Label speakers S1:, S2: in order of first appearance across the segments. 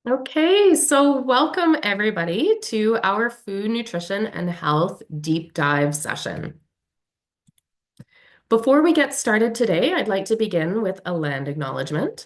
S1: Okay, so welcome everybody to our food, nutrition, and health deep dive session. Before we get started today, I'd like to begin with a land acknowledgement.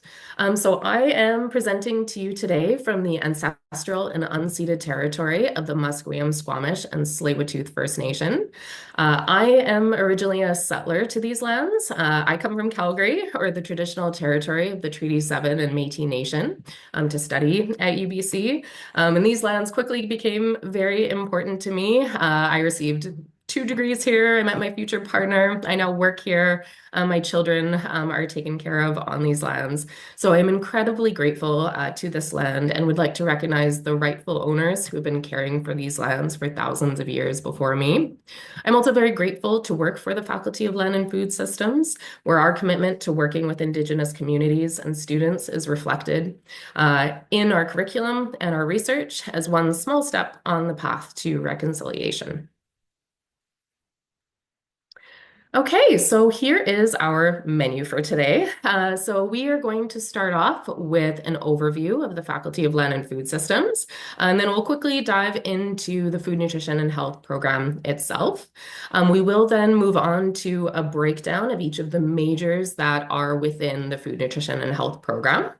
S1: So I am presenting to you today from the ancestral and unceded territory of the Musqueam, Squamish, and Tsleil-Waututh First Nation. I am originally a settler to these lands. I come from Calgary, or the traditional territory of the Treaty 7 and Métis Nation, to study at UBC. And these lands quickly became very important to me. I received 2 degrees here. I met my future partner. I now work here. My children are taken care of on these lands. So I'm incredibly grateful to this land and would like to recognize the rightful owners who have been caring for these lands for thousands of years before me. I'm also very grateful to work for the Faculty of Land and Food Systems, where our commitment to working with Indigenous communities and students is reflected in our curriculum and our research as one small step on the path to reconciliation. Okay, so here is our menu for today. So we are going to start off with an overview of the Faculty of Land and Food Systems, and then we'll quickly dive into the Food, Nutrition, and Health program itself. We will then move on to a breakdown of each of the majors that are within the Food, Nutrition, and Health program.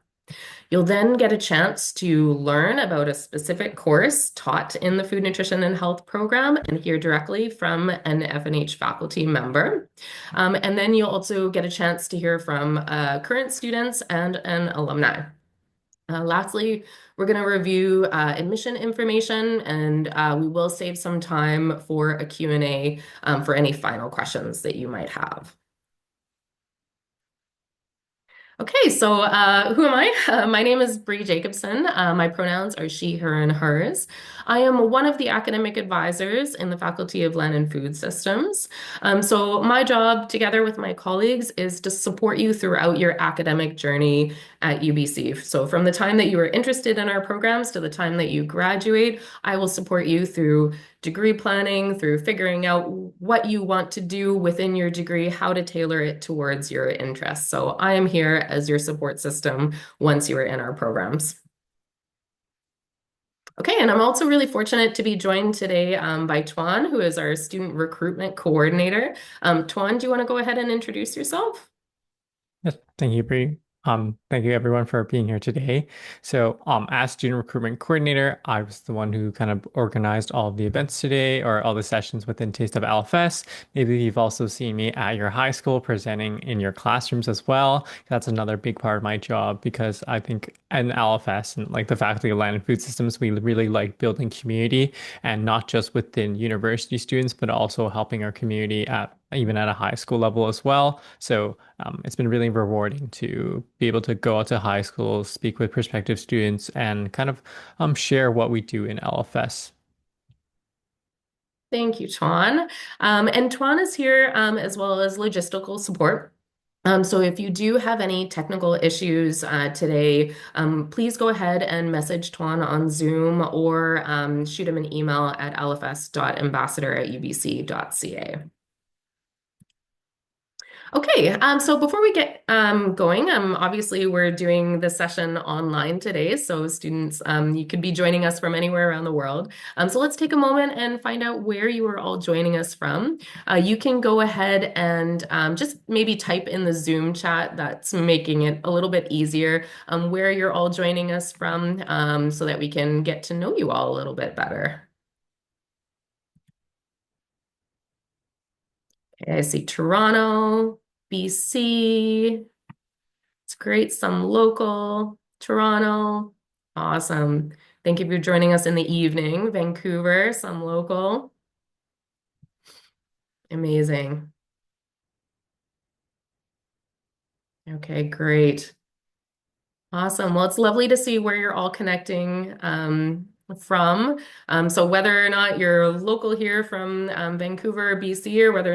S1: You'll then get a chance to learn about a specific course taught in the Food, Nutrition, and Health program and hear directly from an FNH faculty member. And then you'll also get a chance to hear from current students and an alumni. Lastly, we're going to review admission information, and we will save some time for a Q&A for any final questions that you might have. Okay, so who am I? My name is Bree Jacobson. My pronouns are she, her, and hers. I am one of the academic advisors in the Faculty of Land and Food Systems. So my job, together with my colleagues, is to support you throughout your academic journey at UBC. So from the time that you are interested in our programs to the time that you graduate, I will support you through degree planning, through figuring out what you want to do within your degree, how to tailor it towards your interests. So I am here as your support system once you are in our programs. Okay, and I'm also really fortunate to be joined today by Tuan, who is our student recruitment coordinator. Tuan, do you want to go ahead and introduce yourself?
S2: Yes, thank you, Bree. Thank you everyone for being here today. So, as student recruitment coordinator, I was the one who kind of organized all of the events today or all the sessions within Taste of LFS. Maybe you've also seen me at your high school presenting in your classrooms as well. That's another big part of my job because I think in LFS and like the Faculty of Land and Food Systems, we really like building community and not just within university students, but also helping our community at even at a high school level as well. So it's been really rewarding to be able to go out to high schools, speak with prospective students, and kind of share what we do in LFS.
S1: Thank you, Tuan. And Tuan is here as well as logistical support. So if you do have any technical issues today, please go ahead and message Tuan on Zoom or shoot him an email at lfs.ambassador@ubc.ca. Okay, so before we get going, obviously we're doing the session online today, so students, you could be joining us from anywhere around the world. So let's take a moment and find out where you are all joining us from. You can go ahead and just maybe type in the Zoom chat. That's making it a little bit easier where you're all joining us from so that we can get to know you all a little bit better. Okay, I see Toronto, BC. It's great. Some local, Toronto. Awesome. Thank you for joining us in the evening. Vancouver, some local. Amazing. Okay, great. Awesome. Well, it's lovely to see where you're all connecting from. So whether or not you're local here from Vancouver, BC, or whether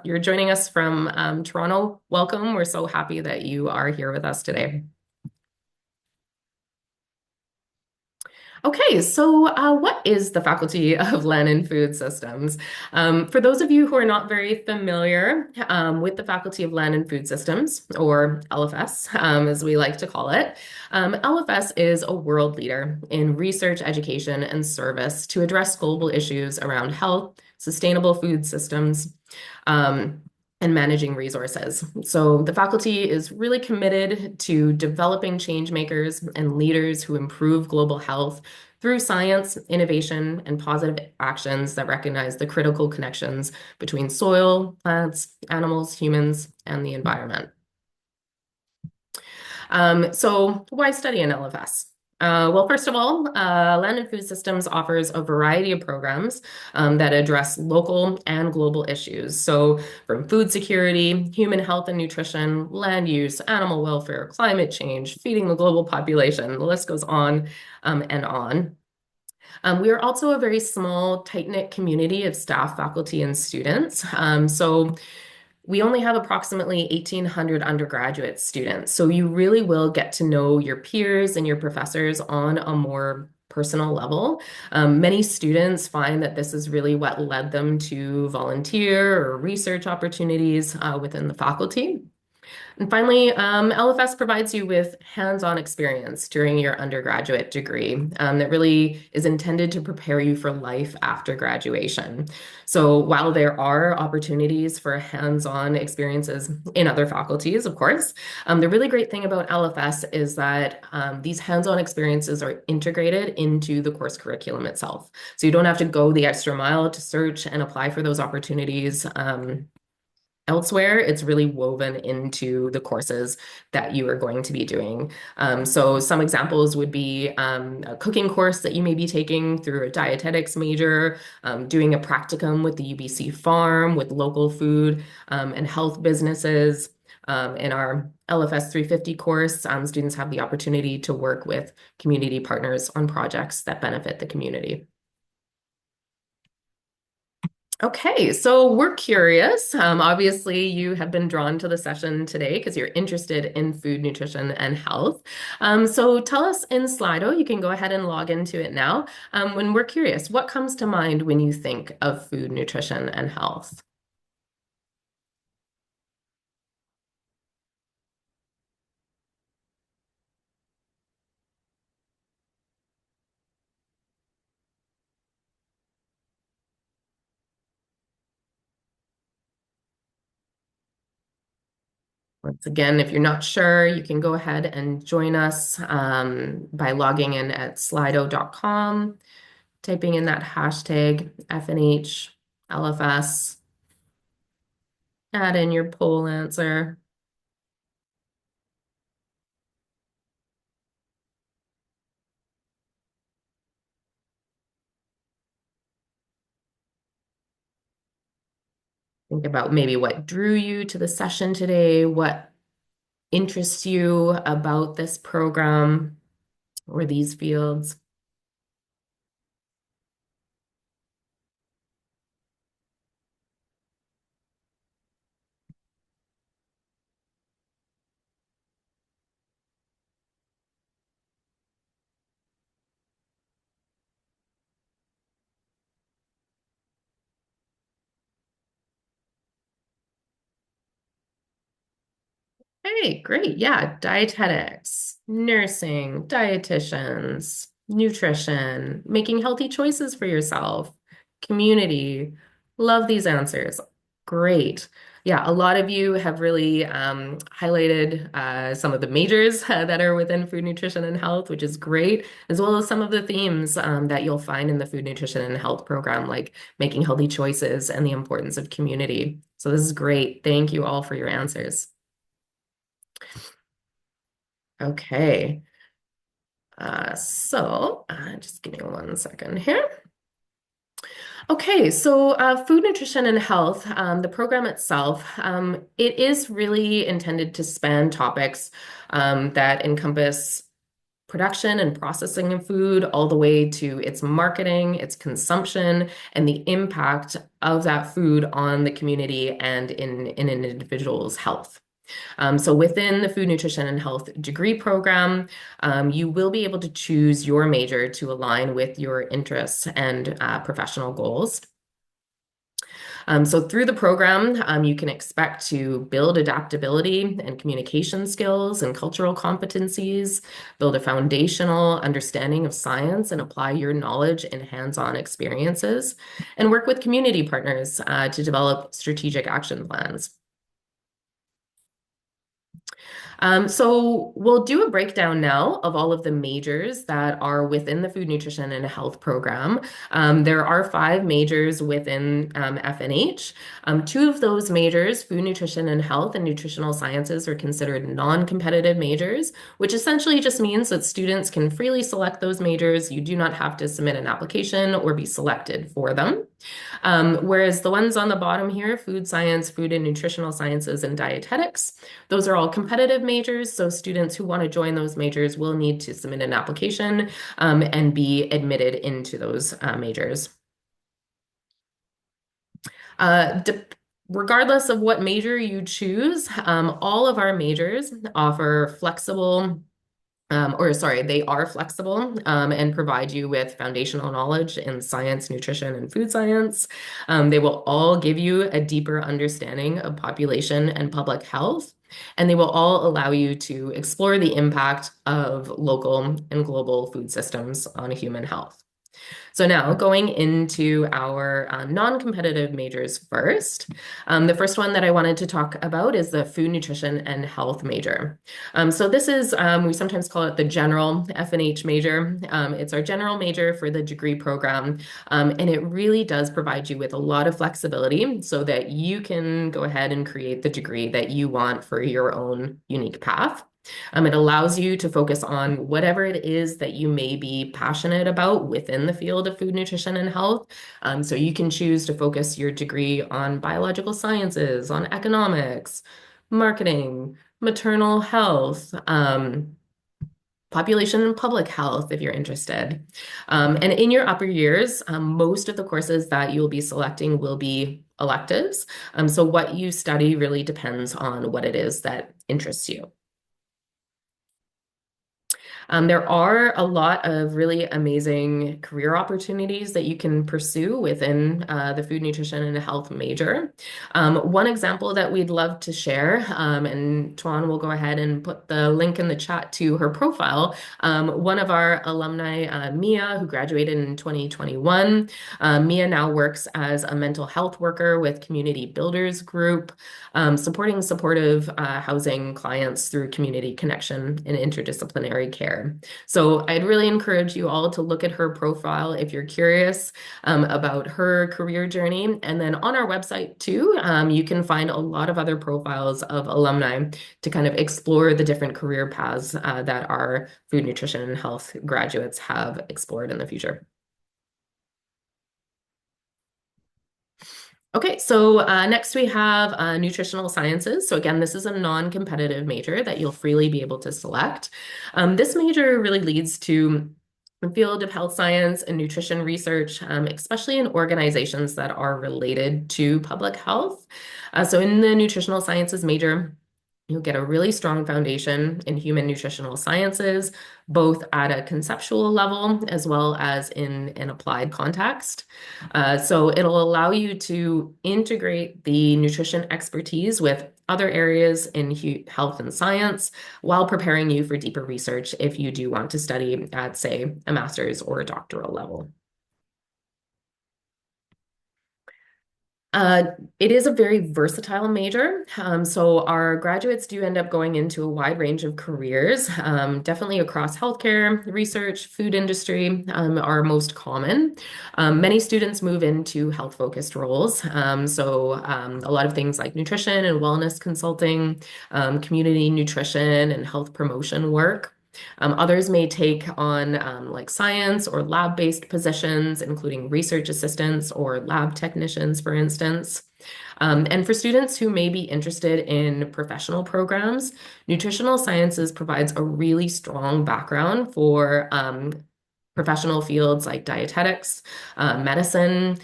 S1: you're joining us from Toronto, welcome. We're so happy that you are here with us today. Okay, so what is the Faculty of Land and Food Systems? For those of you who are not very familiar with the Faculty of Land and Food Systems, or LFS, as we like to call it, LFS is a world leader in research, education, and service to address global issues around health, sustainable food systems, um, and managing resources. So the faculty is really committed to developing change makers and leaders who improve global health through science, innovation, and positive actions that recognize the critical connections between soil, plants, animals, humans, and the environment. So why study an LFS? Well, first of all, Land and Food Systems offers a variety of programs that address local and global issues. So, from food security, human health and nutrition, land use, animal welfare, climate change, feeding the global population, the list goes on and on. We are also a very small, tight-knit community of staff, faculty, and students. So we only have approximately 1,800 undergraduate students. So you really will get to know your peers and your professors on a more personal level. Many students find that this is really what led them to volunteer or research opportunities within the faculty. And finally, LFS provides you with hands-on experience during your undergraduate degree that really is intended to prepare you for life after graduation. So while there are opportunities for hands-on experiences in other faculties, of course, the really great thing about LFS is that these hands-on experiences are integrated into the course curriculum itself. So you don't have to go the extra mile to search and apply for those opportunities. Elsewhere, it's really woven into the courses that you are going to be doing. So some examples would be a cooking course that you may be taking through a dietetics major, doing a practicum with the UBC farm with local food and health businesses. In our LFS 350 course, students have the opportunity to work with community partners on projects that benefit the community. Okay, so we're curious. Obviously, you have been drawn to the session today because you're interested in food, nutrition, and health. So tell us in Slido, you can go ahead and log into it now. When we're curious, what comes to mind when you think of food, nutrition, and health? Once again, if you're not sure, you can go ahead and join us by logging in at slido.com, typing in that hashtag FNH LFS, add in your poll answer. Think about maybe what drew you to the session today, what interests you about this program or these fields. Hey, great. Yeah, dietetics, nursing, dietitians, nutrition, making healthy choices for yourself, community. Love these answers. Great. Yeah, a lot of you have really highlighted some of the majors that are within food, nutrition, and health, which is great, as well as some of the themes that you'll find in the food, nutrition, and health program, like making healthy choices and the importance of community. So this is great. Thank you all for your answers. Okay. Just give me 1 second here. Okay, so food, nutrition, and health, the program itself, it is really intended to span topics that encompass production and processing of food, all the way to its marketing, its consumption, and the impact of that food on the community and in an individual's health. So within the food, nutrition, and health degree program, you will be able to choose your major to align with your interests and professional goals. So through the program, you can expect to build adaptability and communication skills and cultural competencies, build a foundational understanding of science and apply your knowledge in hands-on experiences, and work with community partners to develop strategic action plans. So we'll do a breakdown now of all of the majors that are within the food, nutrition, and health program. There are 5 majors within FNH. Two of those majors, food, nutrition, and health and nutritional sciences, are considered non-competitive majors, which essentially just means that students can freely select those majors. You do not have to submit an application or be selected for them. Whereas the ones on the bottom here, food science, food and nutritional sciences, and dietetics, those are all competitive majors. So students who want to join those majors will need to submit an application and be admitted into those majors. Uh, Regardless of what major you choose, all of our majors offer flexible they are flexible and provide you with foundational knowledge in science, nutrition, and food science. They will all give you a deeper understanding of population and public health, and they will all allow you to explore the impact of local and global food systems on human health. So now going into our non-competitive majors first. The first one that I wanted to talk about is the food, nutrition, and health major. So this is, we sometimes call it the general F&H major. It's our general major for the degree program, and it really does provide you with a lot of flexibility so that you can go ahead and create the degree that you want for your own unique path. It allows you to focus on whatever it is that you may be passionate about within the field of food, nutrition, and health. So you can choose to focus your degree on biological sciences, on economics, marketing, maternal health, population and public health if you're interested. And in your upper years, most of the courses that you'll be selecting will be electives. So what you study really depends on what it is that interests you. There are a lot of really amazing career opportunities that you can pursue within the food, nutrition, and health major. One example that we'd love to share, and Tuan will go ahead and put the link in the chat to her profile. One of our alumni, Mia, who graduated in 2021. Mia now works as a mental health worker with Community Builders Group, supporting supportive housing clients through community connection and interdisciplinary care. So I'd really encourage you all to look at her profile if you're curious about her career journey. And then on our website too, you can find a lot of other profiles of alumni to kind of explore the different career paths that our food, nutrition, and health graduates have explored in the future. Okay, so next we have nutritional sciences. So again, this is a non-competitive major that you'll freely be able to select. This major really leads to the field of health science and nutrition research, especially in organizations that are related to public health. So in the nutritional sciences major, you'll get a really strong foundation in human nutritional sciences, both at a conceptual level as well as in an applied context. So it'll allow you to integrate the nutrition expertise with other areas in health and science while preparing you for deeper research if you do want to study at, say, a master's or a doctoral level. It is a very versatile major. So our graduates do end up going into a wide range of careers, definitely across healthcare, research, food industry are most common. Many students move into health-focused roles. A lot of things like nutrition and wellness consulting, community nutrition and health promotion work. Others may take on like science or lab-based positions, including research assistants or lab technicians, for instance. And for students who may be interested in professional programs, nutritional sciences provides a really strong background for professional fields like dietetics, medicine,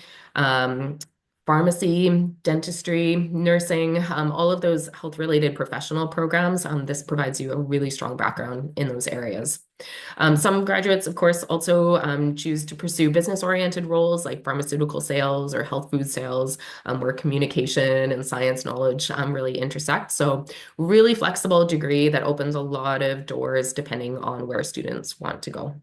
S1: pharmacy, dentistry, nursing, all of those health-related professional programs. This provides you a really strong background in those areas. Some graduates, of course, also choose to pursue business-oriented roles like pharmaceutical sales or health food sales, where communication and science knowledge really intersect. So really flexible degree that opens a lot of doors depending on where students want to go.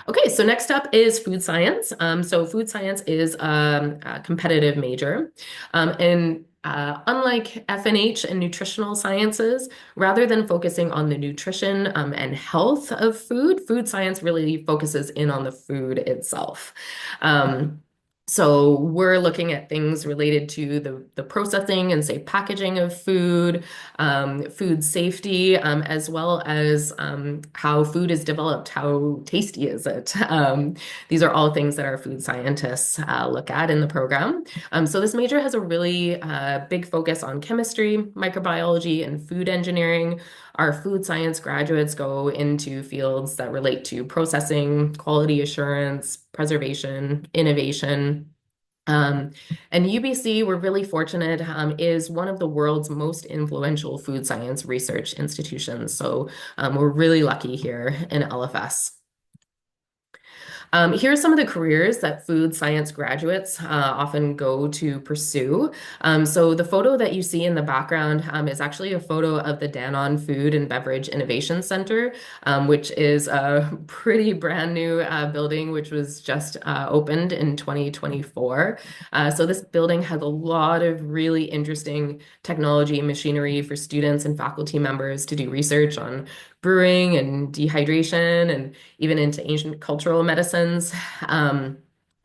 S1: Okay, so next up is food science. So food science is a competitive major. And unlike F&H and nutritional sciences, rather than focusing on the nutrition and health of food, food science really focuses in on the food itself. So we're looking at things related to the processing and safe packaging of food, food safety, as well as how food is developed, how tasty is it. These are all things that our food scientists look at in the program. So this major has a really big focus on chemistry, microbiology, and food engineering. Our food science graduates go into fields that relate to processing, quality assurance, preservation, innovation. Um, and UBC, we're really fortunate, is one of the world's most influential food science research institutions. So we're really lucky here in LFS. Here are some of the careers that food science graduates often go to pursue. So the photo that you see in the background is actually a photo of the Danone Food and Beverage Innovation Center, which is a pretty brand new building, which was just opened in 2024. So this building has a lot of really interesting technology and machinery for students and faculty members to do research on brewing and dehydration and even into ancient cultural medicines.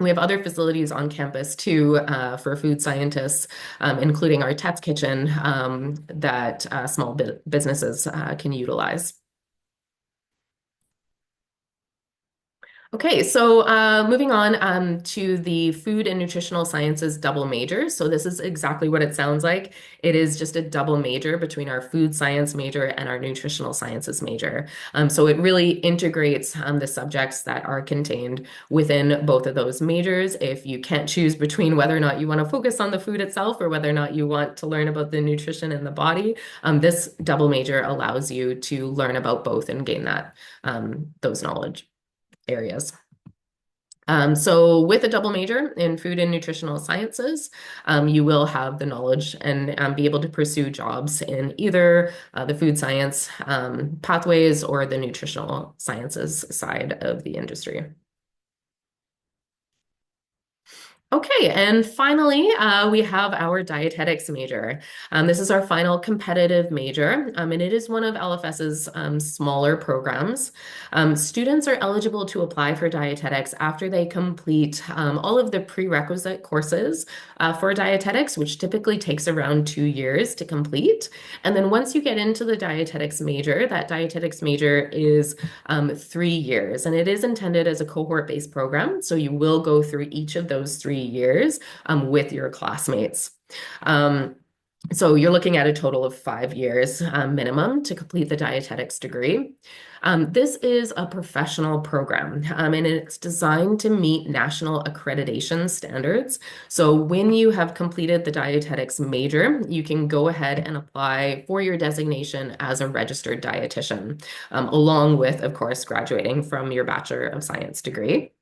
S1: We have other facilities on campus too for food scientists, including our test kitchen that small businesses can utilize. Okay, so moving on to the food and nutritional sciences double major. So this is exactly what it sounds like. It is just a double major between our food science major and our nutritional sciences major. So it really integrates the subjects that are contained within both of those majors. If you can't choose between whether or not you want to focus on the food itself or whether or not you want to learn about the nutrition in the body, this double major allows you to learn about both and gain that those knowledge areas. So with a double major in food and nutritional sciences, you will have the knowledge and be able to pursue jobs in either the food science pathways or the nutritional sciences side of the industry. Okay, and finally, we have our dietetics major. This is our final competitive major, and it is one of LFS's smaller programs. Students are eligible to apply for dietetics after they complete all of the prerequisite courses for dietetics, which typically takes around 2 years to complete. And then once you get into the dietetics major, that dietetics major is 3 years, and it is intended as a cohort-based program. So you will go through each of those 3 years with your classmates. So you're looking at a total of 5 years minimum to complete the dietetics degree. This is a professional program, and it's designed to meet national accreditation standards. So when you have completed the dietetics major, you can go ahead and apply for your designation as a registered dietitian, along with, of course, graduating from your Bachelor of Science degree.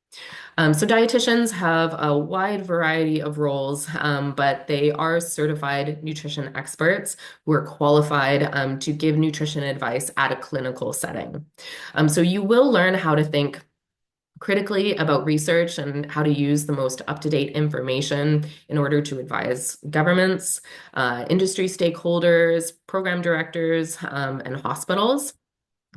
S1: So dietitians have a wide variety of roles, but they are certified nutrition experts who are qualified to give nutrition advice at a clinical setting. So you will learn how to think critically about research and how to use the most up-to-date information in order to advise governments, industry stakeholders, program directors, and hospitals.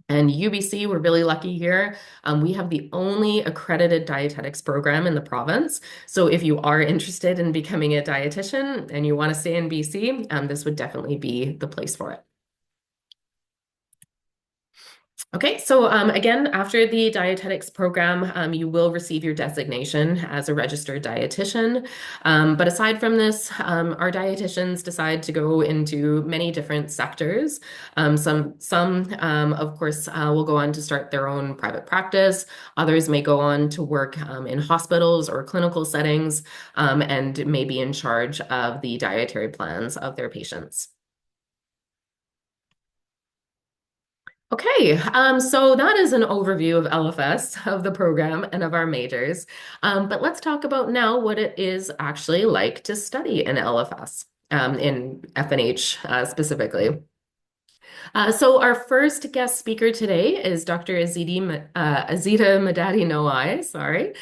S1: And UBC, we're really lucky here. We have the only accredited dietetics program in the province. So if you are interested in becoming a dietitian and you want to stay in BC, this would definitely be the place for it. Okay, so again, after the dietetics program, you will receive your designation as a registered dietitian. But aside from this, our dietitians decide to go into many different sectors. Some, of course, will go on to start their own private practice. Others may go on to work in hospitals or clinical settings, and may be in charge of the dietary plans of their patients. Okay, so that is an overview of LFS, of the program, and of our majors. But let's talk about now what it is actually like to study in LFS, in FNH specifically. So our first guest speaker today is Dr. Azita Madadi-Noei, sorry.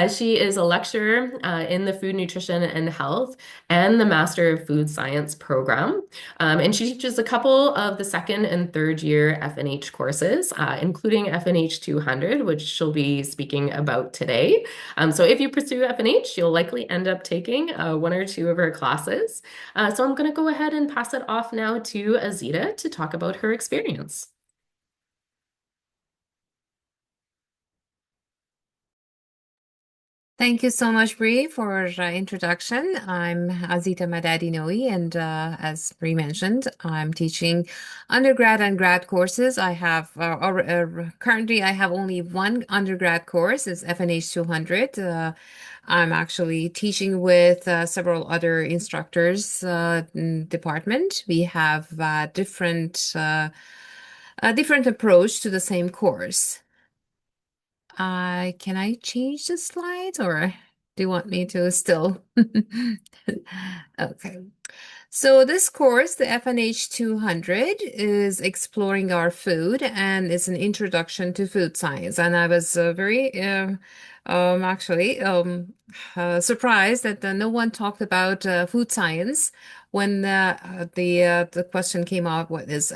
S1: She is a lecturer in the Food Nutrition and Health and the Master of Food Science program. And she teaches a couple of the second and third year FNH courses, including FNH 200, which she'll be speaking about today. So if you pursue FNH, you'll likely end up taking one or two of her classes. So I'm going to go ahead and pass it off now to Azita to talk about her experience.
S3: Thank you so much, Bree, for introduction. I'm Azita Madadi-Noei, and as Bree mentioned, I'm teaching undergrad and grad courses. Currently I have only one undergrad course. It's FNH 200. I'm actually teaching with several other instructors in department. We have a different approach to the same course. Can I change the slides or do you want me to still? Okay. So this course, the FNH 200, is exploring our food and it's an introduction to food science. And I was very actually surprised that no one talked about food science when the question came up, what is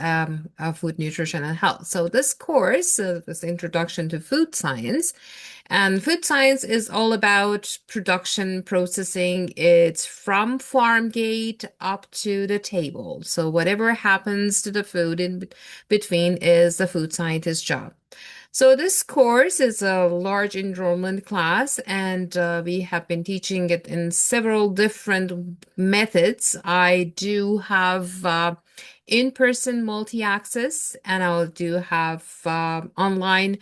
S3: food nutrition and health? So this course, this introduction to food science, and food science is all about production processing. It's from farm gate up to the table. So whatever happens to the food in between is the food scientist's job. So this course is a large enrollment class, and we have been teaching it in several different methods. I do have in-person multi-access, and I do have online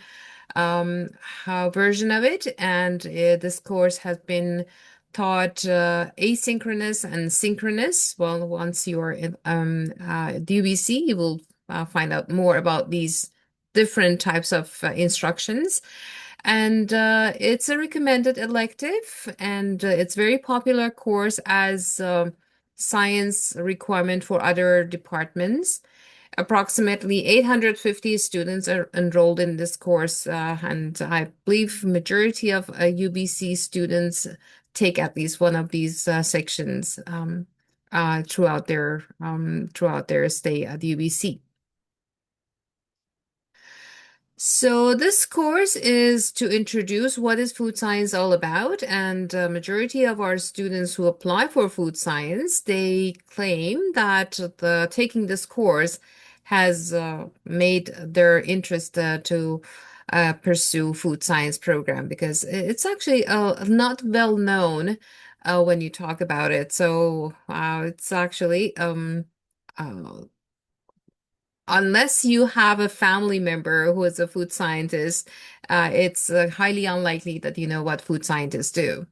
S3: version of it. And this course has been taught asynchronous and synchronous. Well, once you're in UBC, you will find out more about these different types of instructions. And it's a recommended elective, and it's very popular course as science requirement for other departments. Approximately 850 students are enrolled in this course, and I believe majority of UBC students take at least one of these sections throughout their stay at UBC. So this course is to introduce what is food science all about, and majority of our students who apply for food science, they claim that the taking this course has made their interest to pursue food science program because it's actually not well known when you talk about it. So it's actually uh, unless you have a family member who is a food scientist, it's highly unlikely that you know what food scientists do.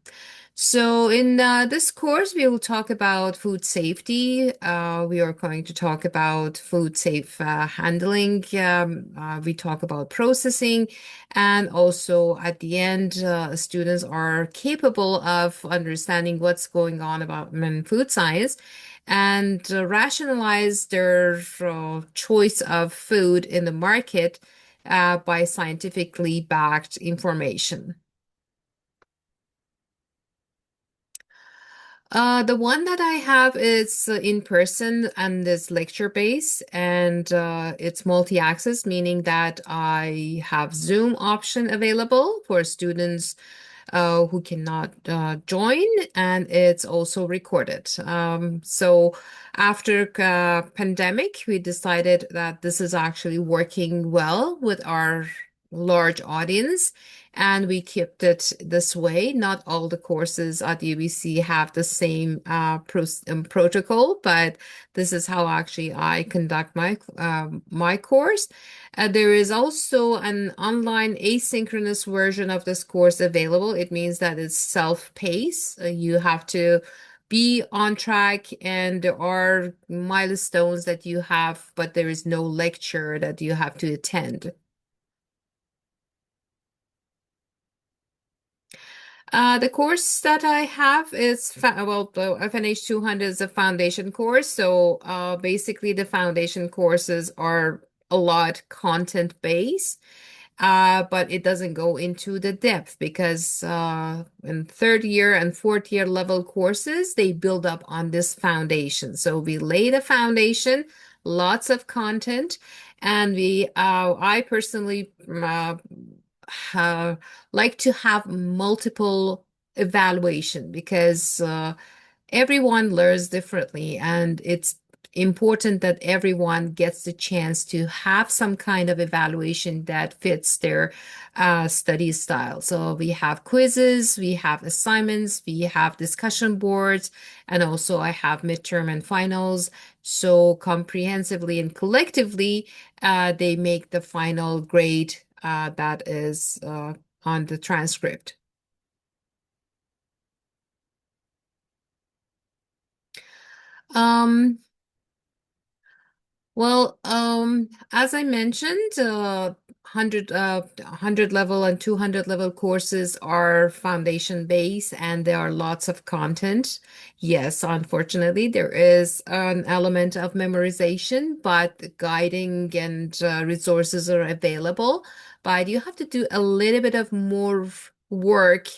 S3: So in this course, we will talk about food safety. We are going to talk about food safe handling. We talk about processing, and also at the end, students are capable of understanding what's going on about in food science and rationalize their choice of food in the market by scientifically backed information. The one that I have is in person and is lecture based, and it's multi-access, meaning that I have Zoom option available for students who cannot join, and it's also recorded. So after pandemic, we decided that this is actually working well with our large audience, and we kept it this way. Not all the courses at UBC have the same protocol, but this is how actually I conduct my course. There is also an online asynchronous version of this course available. It means that it's self-paced. You have to be on track, and there are milestones that you have, but there is no lecture that you have to attend. The course that I have is the FNH 200 is a foundation course. So basically, the foundation courses are a lot content based, but it doesn't go into the depth because in third year and fourth year level courses, they build up on this foundation. So we lay the foundation, lots of content, and I personally like to have multiple evaluation because everyone learns differently, and it's important that everyone gets the chance to have some kind of evaluation that fits their study style. So we have quizzes, we have assignments, we have discussion boards, and also I have midterm and finals. So comprehensively and collectively, they make the final grade that is on the transcript. Um, as I mentioned, 100 level and 200 level courses are foundation based, and there are lots of content. Yes, unfortunately, there is an element of memorization, but guiding and resources are available. But you have to do a little bit of more work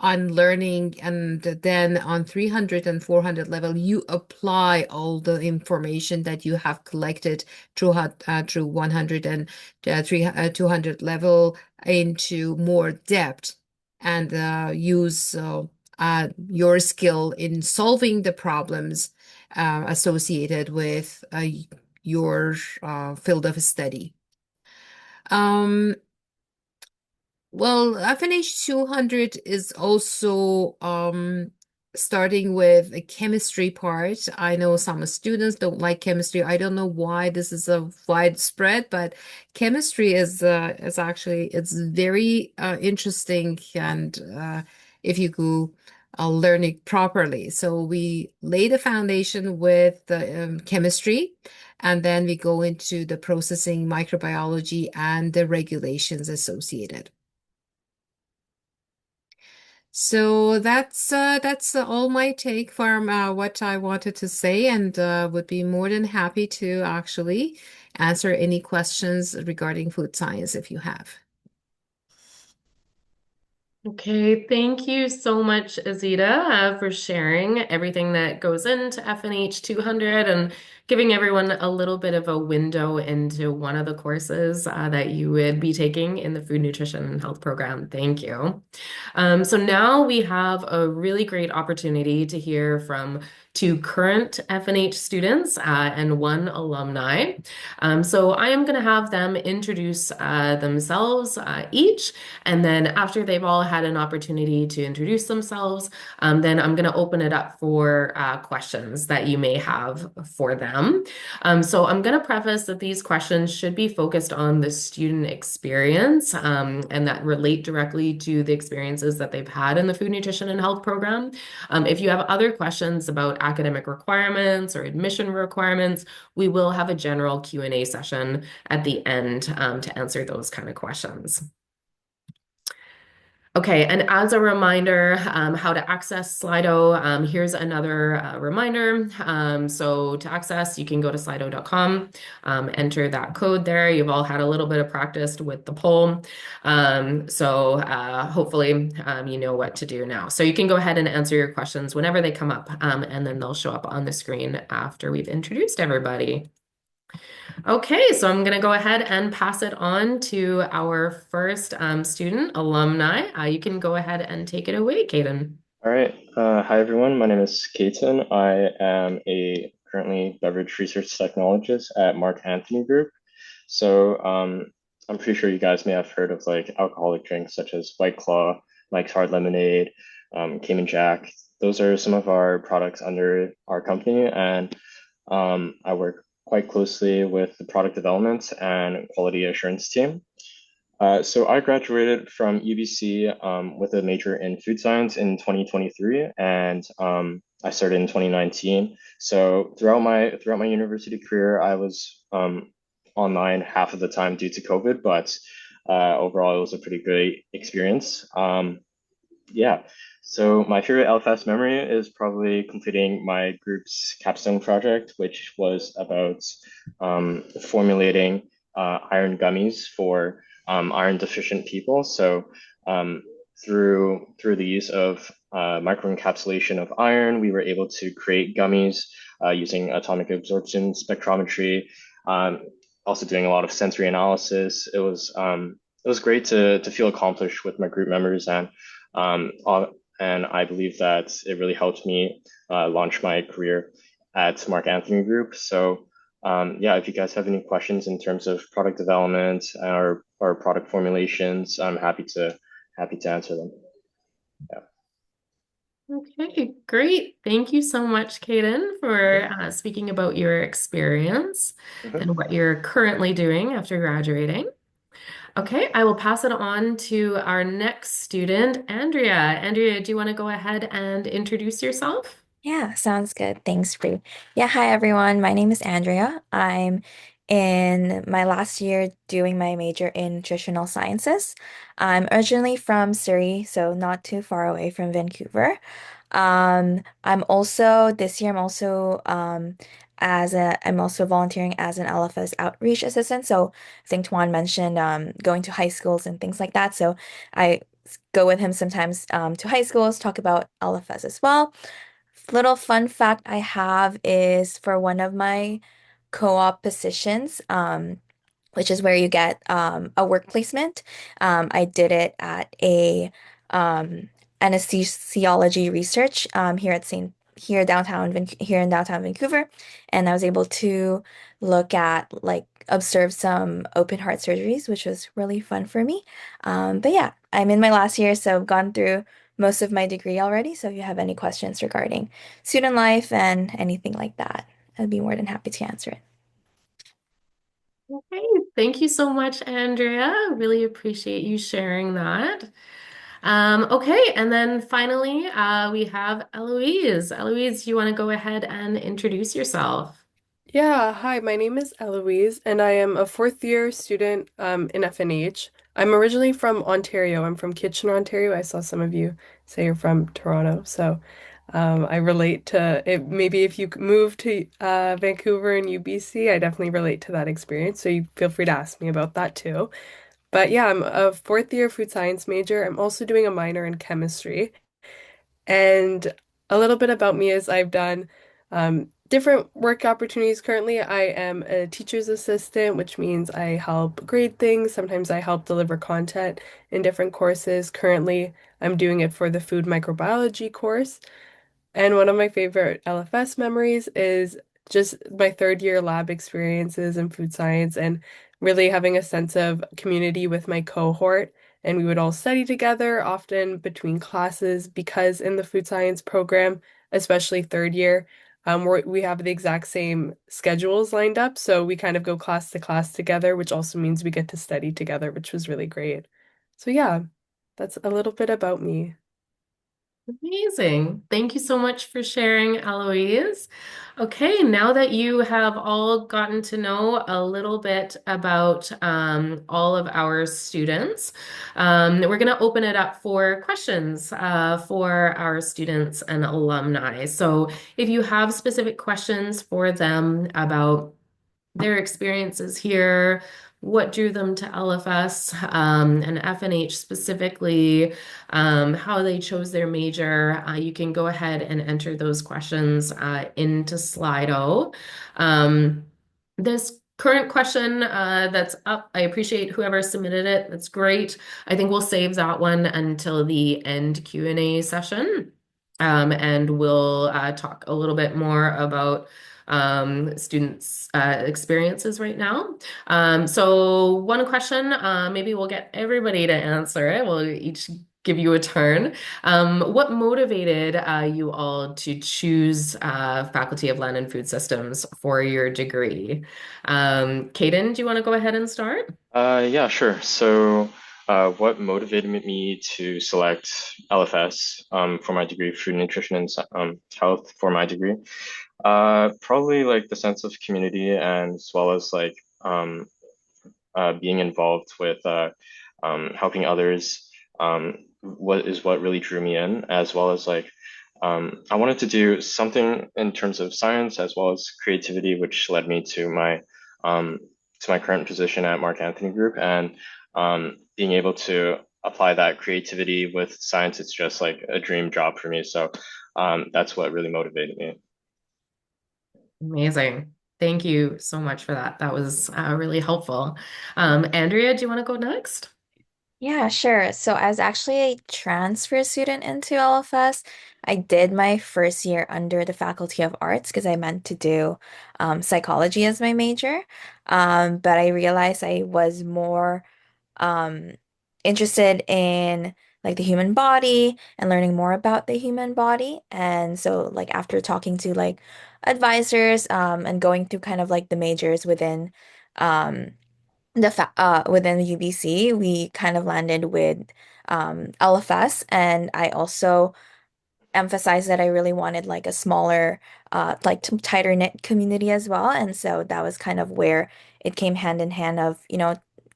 S3: on learning, and then on 300 and 400 level you apply all the information that you have collected through 100 and 200 level into more depth, and use your skill in solving the problems associated with your field of study. FNH 200 is also starting with a chemistry part. I know some students don't like chemistry. I don't know why this is a widespread, but chemistry is actually it's very interesting, and if you go learn it properly. So we lay the foundation with the chemistry, and then we go into the processing, microbiology, and the regulations associated. So that's all my take from what I wanted to say, and would be more than happy to actually answer any questions regarding food science if you have.
S1: Okay, thank you so much, Azita, for sharing everything that goes into FNH 200 and giving everyone a little bit of a window into one of the courses that you would be taking in the Food Nutrition and Health program. Thank you. So now we have a really great opportunity to hear from two current FNH students and one alumni. So I am going to have them introduce themselves each, and then after they've all had an opportunity to introduce themselves, then I'm going to open it up for questions that you may have for them. So I'm going to preface that these questions should be focused on the student experience and that relate directly to the experiences that they've had in the Food Nutrition and Health program. If you have other questions about academic requirements or admission requirements, we will have a general Q&A session at the end to answer those kind of questions. Okay, and as a reminder, how to access Slido, here's another reminder. So to access, you can go to slido.com, enter that code there. You've all had a little bit of practice with the poll. Hopefully you know what to do now. So you can go ahead and answer your questions whenever they come up, and then they'll show up on the screen after we've introduced everybody. Okay, so I'm going to go ahead and pass it on to our first student, alumni. You can go ahead and take it away, Caden.
S4: All right. Hi, everyone. My name is Caton. I am a currently beverage research technologist at Mark Anthony Group. So I'm pretty sure you guys may have heard of like alcoholic drinks such as White Claw, Mike's Hard Lemonade, Cayman Jack. Those are some of our products under our company, and I work quite closely with the product development and quality assurance team. So I graduated from UBC with a major in food science in 2023, and I started in 2019. So throughout my university career, I was online half of the time due to COVID, but overall it was a pretty great experience. Yeah. So my favorite LFS memory is probably completing my group's capstone project, which was about formulating iron gummies for iron deficient people. So um, through the use of microencapsulation of iron, we were able to create gummies using atomic absorption spectrometry. Um, Also doing a lot of sensory analysis. It was great to feel accomplished with my group members um, uh, and I believe that it really helped me launch my career at Mark Anthony Group. So yeah, if you guys have any questions in terms of product development or product formulations, I'm happy to answer them. Yeah.
S1: Okay, great. Thank you so much, Caden, for
S4: Mhm.
S1: speaking about your experience
S4: Mhm.
S1: and what you're currently doing after graduating. Okay, I will pass it on to our next student, Andrea. Andrea, do you want to go ahead and introduce yourself?
S5: Yeah, sounds good. Thanks, Bree. Yeah, hi everyone. My name is Andrea. I'm in my last year doing my major in nutritional sciences. I'm originally from Surrey, so not too far away from Vancouver. I'm also this year I'm also volunteering as an LFS outreach assistant. So I think Tuan mentioned going to high schools and things like that. So I go with him sometimes to high schools, talk about LFS as well. Little fun fact I have is for one of my co-op positions, which is where you get a work placement. I did it at a um, anesthesiology research here in downtown Vancouver, and I was able to look at like observe some open heart surgeries, which was really fun for me. But yeah, I'm in my last year, so I've gone through most of my degree already. So if you have any questions regarding student life and anything like that, I'd be more than happy to answer it.
S1: Okay, thank you so much, Andrea. Really appreciate you sharing that. Okay, and then finally, we have Eloise. Eloise, do you want to go ahead and introduce yourself?
S6: Yeah, hi, my name is Eloise, and I am a fourth year student in FNH. I'm originally from Ontario. I'm from Kitchener, Ontario. I saw some of you say you're from Toronto, so I relate to it. Maybe if you move to Vancouver and UBC, I definitely relate to that experience. So you feel free to ask me about that too. But yeah, I'm a fourth year food science major. I'm also doing a minor in chemistry. And a little bit about me is I've done different work opportunities. Currently, I am a teacher's assistant, which means I help grade things. Sometimes I help deliver content in different courses. Currently, I'm doing it for the food microbiology course. And one of my favorite LFS memories is just my third year lab experiences in food science and really having a sense of community with my cohort. And we would all study together, often between classes, because in the food science program, especially third year, we have the exact same schedules lined up. So we kind of go class to class together, which also means we get to study together, which was really great. So yeah, that's a little bit about me.
S1: Amazing. Thank you so much for sharing, Eloise. Okay, now that you have all gotten to know a little bit about all of our students, we're going to open it up for questions for our students and alumni. So if you have specific questions for them about their experiences here, what drew them to LFS and FNH specifically, how they chose their major. You can go ahead and enter those questions into Slido. Um, this current question that's up, I appreciate whoever submitted it. That's great. I think we'll save that one until the end Q&A session. And we'll talk a little bit more about students' experiences right now. So one question, maybe we'll get everybody to answer it. We'll each give you a turn. What motivated you all to choose Faculty of Land and Food Systems for your degree? Caden, do you want to go ahead and start?
S4: Yeah, sure. So, what motivated me to select LFS for my degree, Food Nutrition and Health for my degree? Probably like the sense of community and as well as like being involved with helping others. What really drew me in, as well as like I wanted to do something in terms of science as well as creativity, which led me to my current position at Mark Anthony Group, and being able to apply that creativity with science, it's just like a dream job for me. So that's what really motivated me.
S1: Amazing. Thank you so much for that. That was really helpful. Andrea, do you want to go next?
S5: Yeah, sure. So I was actually a transfer student into LFS. I did my first year under the Faculty of Arts because I meant to do psychology as my major. But I realized I was more um, interested in like the human body and learning more about the human body. And so like after talking to like advisors and going through kind of like the majors um, within the UBC, we kind of landed with LFS, and I also emphasized that I really wanted like a smaller, like tighter knit community as well, and so that was kind of where it came hand in hand of,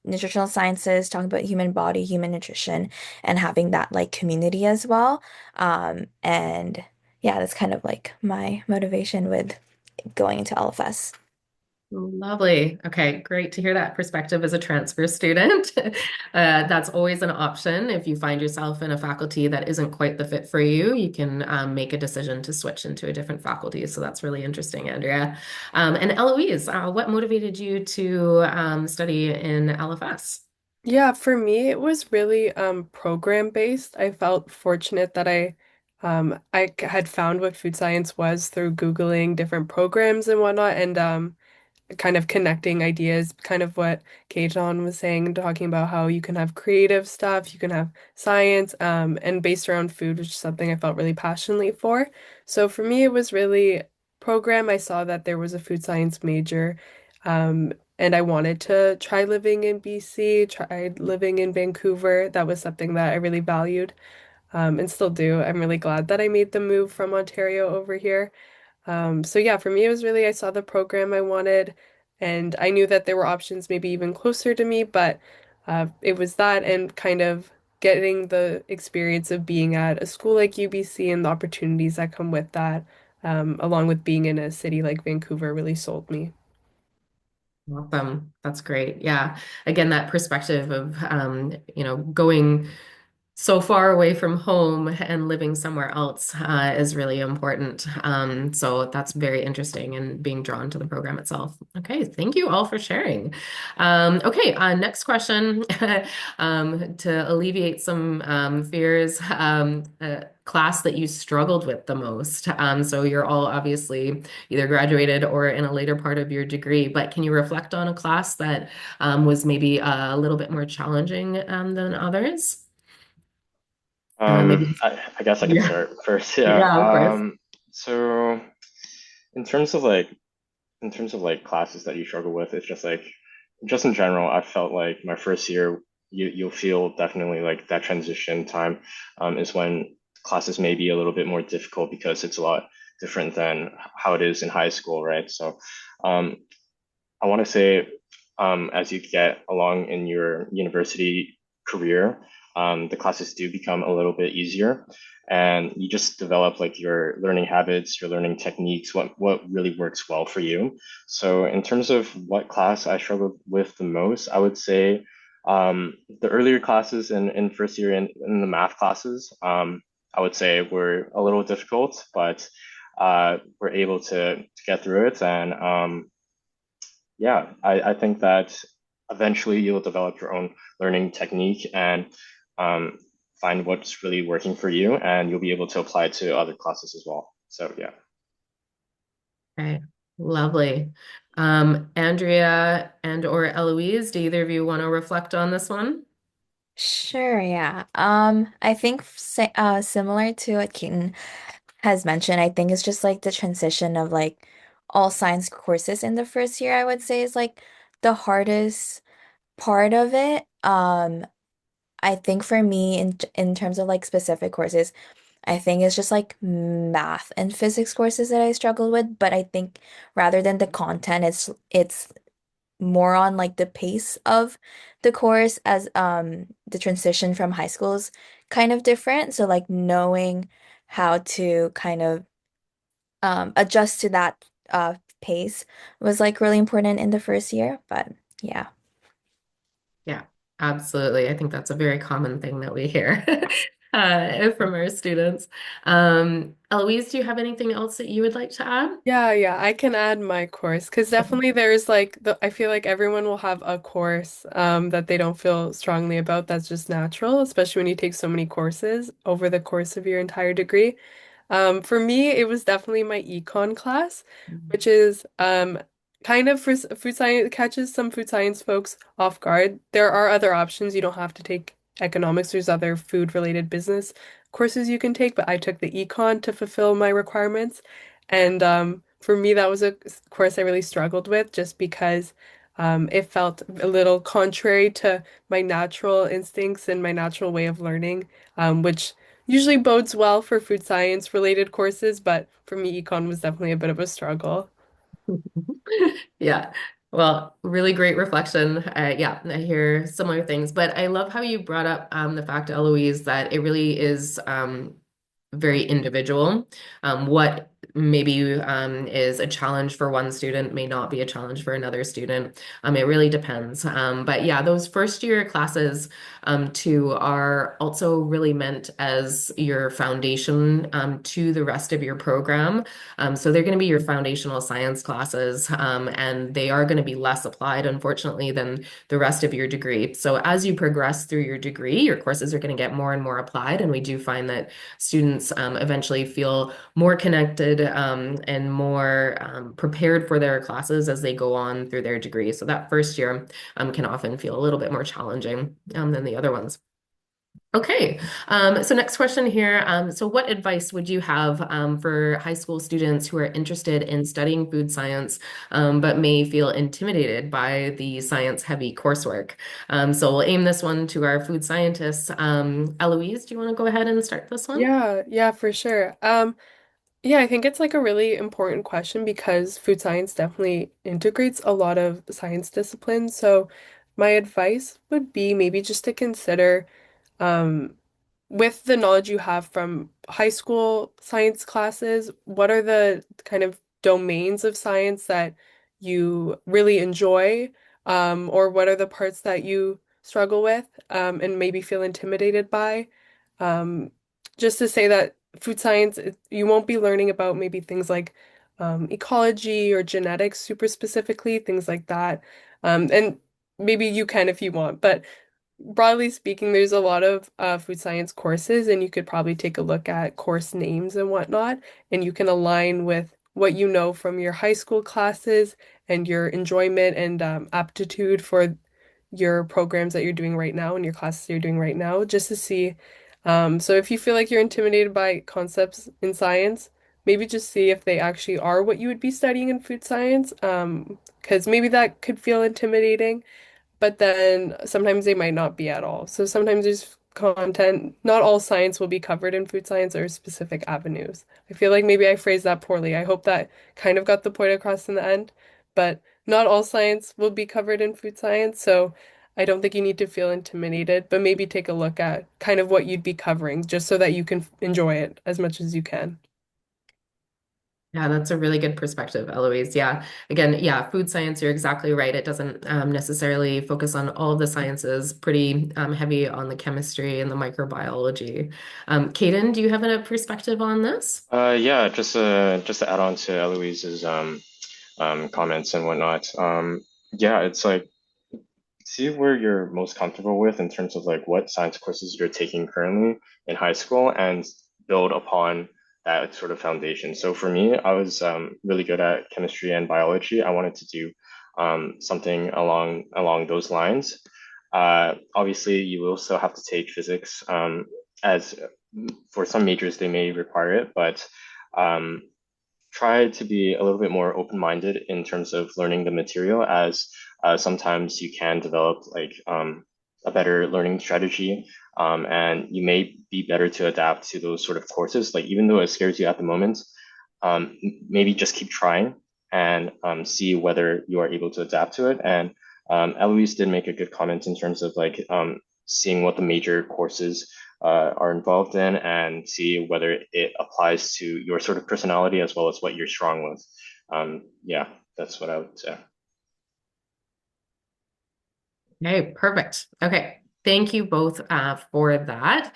S5: nutritional sciences, talking about human body, human nutrition, and having that like community as well. And yeah, that's kind of like my motivation with going into LFS.
S1: Lovely. Okay, great to hear that perspective as a transfer student. That's always an option. If you find yourself in a faculty that isn't quite the fit for you, you can make a decision to switch into a different faculty. So that's really interesting, Andrea. And Eloise, what motivated you to study in LFS?
S6: Yeah, for me, it was really program based. I felt fortunate that had found what food science was through Googling different programs and whatnot, and kind of connecting ideas, kind of what Caton was saying, talking about how you can have creative stuff, you can have science, and based around food, which is something I felt really passionately for. So for me, it was really program. I saw that there was a food science major, and I wanted to try living in BC, tried living in Vancouver. That was something that I really valued, and still do. I'm really glad that I made the move from Ontario over here. So yeah, for me, it was really, I saw the program I wanted, and I knew that there were options maybe even closer to me, but it was that and kind of getting the experience of being at a school like UBC and the opportunities that come with that, along with being in a city like Vancouver, really sold me.
S1: Awesome. That's great. Yeah. Again, that perspective of, going so far away from home and living somewhere else is really important. So that's very interesting and being drawn to the program itself. Okay, thank you all for sharing. Okay, next question to alleviate some fears. Class that you struggled with the most. So you're all obviously either graduated or in a later part of your degree, but can you reflect on a class that was maybe a little bit more challenging than others? Maybe.
S4: I guess I can
S1: Yeah.
S4: start first. Yeah.
S1: Yeah, of course.
S4: So in terms of like classes that you struggle with, it's just like just in general, I felt like my first year, you'll feel definitely like that transition time is when classes may be a little bit more difficult because it's a lot different than how it is in high school, right? So um, I want to say, as you get along in your university career, the classes do become a little bit easier, and you just develop like your learning habits, your learning techniques, what really works well for you. So, in terms of what class I struggled with the most, I would say the earlier classes in first year in the math classes, I would say were a little difficult, but we're able to get through it and yeah, I think that eventually you'll develop your own learning technique and um, find what's really working for you, and you'll be able to apply it to other classes as well. So yeah.
S1: Okay, lovely. Andrea and or Eloise, do either of you want to reflect on this one?
S5: Sure, yeah. I think similar to what Keaton has mentioned, I think it's just like the transition of like all science courses in the first year, I would say is like the hardest part of it. I think for me in terms of like specific courses, I think it's just like math and physics courses that I struggled with, but I think rather than the content, it's more on like the pace of the course as the transition from high school is kind of different. So like knowing how to kind of adjust to that pace was like really important in the first year. But yeah.
S1: Yeah, absolutely. I think that's a very common thing that we hear from our students. Eloise, do you have anything else that you would like to add?
S6: Yeah, I can add my course because definitely there's like I feel like everyone will have a course that they don't feel strongly about. That's just natural, especially when you take so many courses over the course of your entire degree. For me, it was definitely my econ class, which is kind of for food science catches some food science folks off guard. There are other options. You don't have to take economics. There's other food related business courses you can take, but I took the econ to fulfill my requirements. And for me, that was a course I really struggled with just because it felt a little contrary to my natural instincts and my natural way of learning, which usually bodes well for food science related courses, but for me, econ was definitely a bit of a struggle.
S1: Yeah. Well, really great reflection. Yeah, I hear similar things, but I love how you brought up the fact, Eloise, that it really is very individual. What maybe is a challenge for one student may not be a challenge for another student. It really depends. But yeah, those first year classes too are also really meant as your foundation to the rest of your program. So they're going to be your foundational science classes, and they are going to be less applied, unfortunately, than the rest of your degree. So as you progress through your degree, your courses are going to get more and more applied, and we do find that students eventually feel more connected and more prepared for their classes as they go on through their degree. So that first year can often feel a little bit more challenging than the other ones. Okay, so next question here. So what advice would you have for high school students who are interested in studying food science, but may feel intimidated by the science-heavy coursework? So we'll aim this one to our food scientists. Eloise, do you want to go ahead and start this one?
S6: Yeah, for sure. Yeah, I think it's like a really important question because food science definitely integrates a lot of science disciplines. So my advice would be maybe just to consider um, with the knowledge you have from high school science classes, what are the kind of domains of science that you really enjoy, or what are the parts that you struggle with, and maybe feel intimidated by? Um, just to say that food science, you won't be learning about maybe things like ecology or genetics super specifically, things like that. And maybe you can if you want, but broadly speaking, there's a lot of food science courses, and you could probably take a look at course names and whatnot, and you can align with what you know from your high school classes and your enjoyment and aptitude for your programs that you're doing right now and your classes you're doing right now, just to see. So if you feel like you're intimidated by concepts in science, maybe just see if they actually are what you would be studying in food science, because maybe that could feel intimidating, but then sometimes they might not be at all. So sometimes there's content, not all science will be covered in food science or specific avenues. I feel like maybe I phrased that poorly. I hope that kind of got the point across in the end, but not all science will be covered in food science. So I don't think you need to feel intimidated, but maybe take a look at kind of what you'd be covering just so that you can enjoy it as much as you can.
S1: Yeah, that's a really good perspective, Eloise. Yeah. Again, yeah, food science, you're exactly right. It doesn't necessarily focus on all of the sciences, pretty heavy on the chemistry and the microbiology. Caden, do you have a perspective on this?
S4: Yeah, just to add on to Eloise's comments and whatnot. yeah, it's like see where you're most comfortable with in terms of like what science courses you're taking currently in high school and build upon that sort of foundation. So for me, I was really good at chemistry and biology. I wanted to do something along those lines. Obviously, you will still have to take physics as for some majors they may require it, but um, try to be a little bit more open-minded in terms of learning the material as sometimes you can develop like a better learning strategy and you may be better to adapt to those sort of courses like even though it scares you at the moment maybe just keep trying and see whether you are able to adapt to it and Eloise did make a good comment in terms of like seeing what the major courses are involved in and see whether it applies to your sort of personality as well as what you're strong with. Yeah, that's what I would say.
S1: Okay, perfect. Okay. Thank you both for that.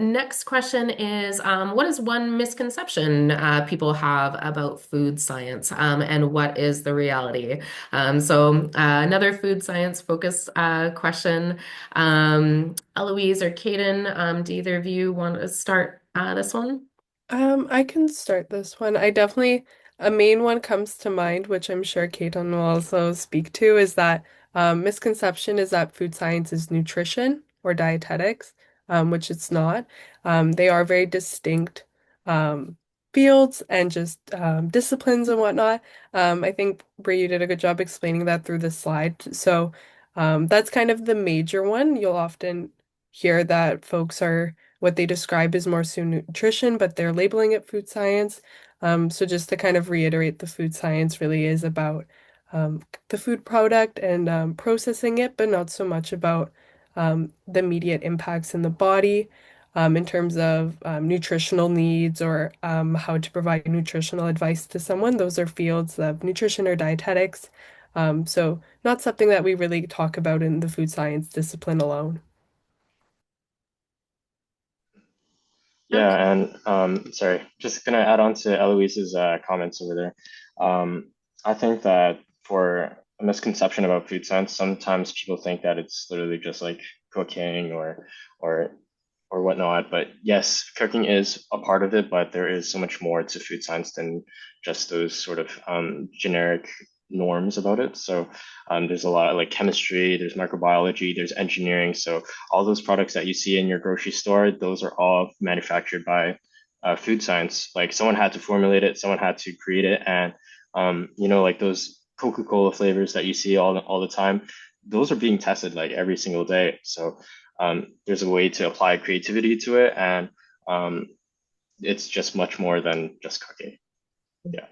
S1: Next question is, what is one misconception people have about food science, and what is the reality? Another food science focused question. Eloise or Caden, do either of you want to start this one?
S6: I can start this one. A main one comes to mind, which I'm sure Caton will also speak to, is that misconception is that food science is nutrition or dietetics, which it's not. They are very distinct um, fields and just disciplines and whatnot. I think Brie, you did a good job explaining that through the slide. So that's kind of the major one. You'll often hear that folks are what they describe as more so nutrition, but they're labeling it food science. So just to kind of reiterate, the food science really is about the food product and processing it, but not so much about the immediate impacts in the body in terms of nutritional needs or how to provide nutritional advice to someone. Those are fields of nutrition or dietetics. So not something that we really talk about in the food science discipline alone.
S1: Okay.
S4: Yeah, and sorry, just gonna add on to Eloise's comments over there. I think that for a misconception about food science, sometimes people think that it's literally just like cooking or or whatnot. But yes, cooking is a part of it, but there is so much more to food science than just those sort of generic norms about it. So there's a lot of like chemistry, there's microbiology, there's engineering. So all those products that you see in your grocery store, those are all manufactured by food science. Like someone had to formulate it, someone had to create it, and like those Coca-Cola flavors that you see all the time, those are being tested like every single day. So there's a way to apply creativity to it, and um, it's just much more than just cooking. Yeah.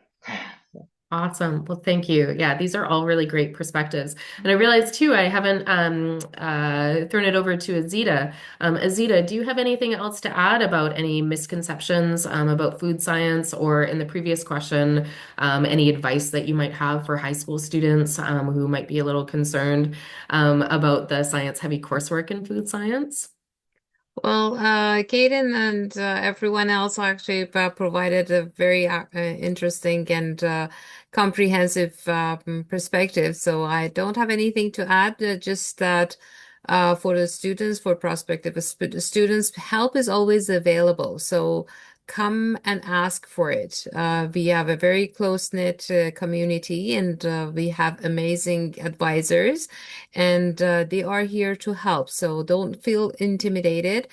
S1: Awesome. Well, thank you. Yeah, these are all really great perspectives. And I realized too, I haven't thrown it over to Azita. Azita, do you have anything else to add about any misconceptions about food science, or in the previous question, any advice that you might have for high school students who might be a little concerned about the science heavy coursework in food science?
S3: Well, Kaden and everyone else actually provided a very interesting and comprehensive perspective. So I don't have anything to add, just that for the students, for prospective students, help is always available. So come and ask for it. We have a very close-knit community and we have amazing advisors and they are here to help. So don't feel intimidated,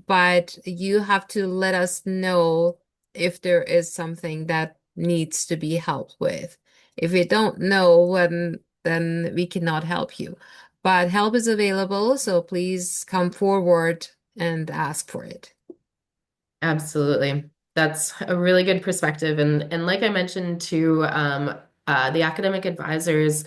S3: but you have to let us know if there is something that needs to be helped with. If you don't know, then we cannot help you. But help is available, so please come forward and ask for it.
S1: Absolutely. That's a really good perspective. And like I mentioned to the academic advisors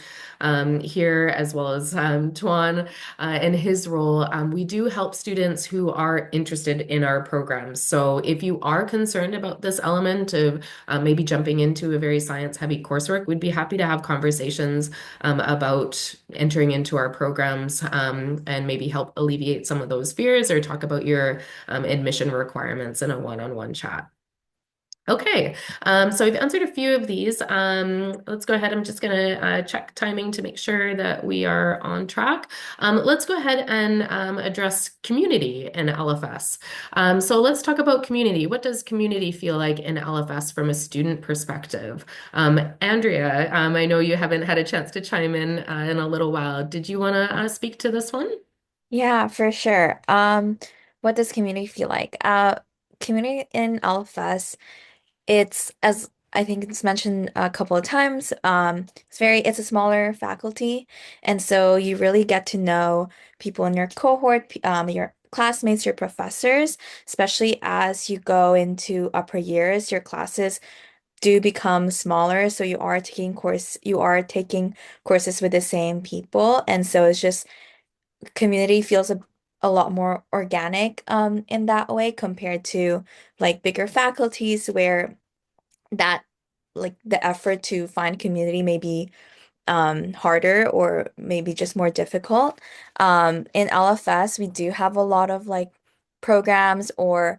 S1: here, as well as Tuan in his role, we do help students who are interested in our programs. So if you are concerned about this element of maybe jumping into a very science-heavy coursework, we'd be happy to have conversations about entering into our programs and maybe help alleviate some of those fears or talk about your admission requirements in a one-on-one chat. Okay, so I've answered a few of these. Let's go ahead. I'm just going to check timing to make sure that we are on track. Let's go ahead and address community in LFS. So let's talk about community. What does community feel like in LFS from a student perspective? Andrea, I know you haven't had a chance to chime in a little while. Did you want to speak to this one?
S5: Yeah, for sure. What does community feel like? Community in LFS, it's as I think it's mentioned a couple of times, it's a smaller faculty, and so you really get to know people in your cohort, your classmates, your professors, especially as you go into upper years, your classes do become smaller, so you are taking courses with the same people, and so it's just community feels a lot more organic in that way compared to like bigger faculties where that like the effort to find community may be harder or maybe just more difficult. In LFS, we do have a lot of like programs or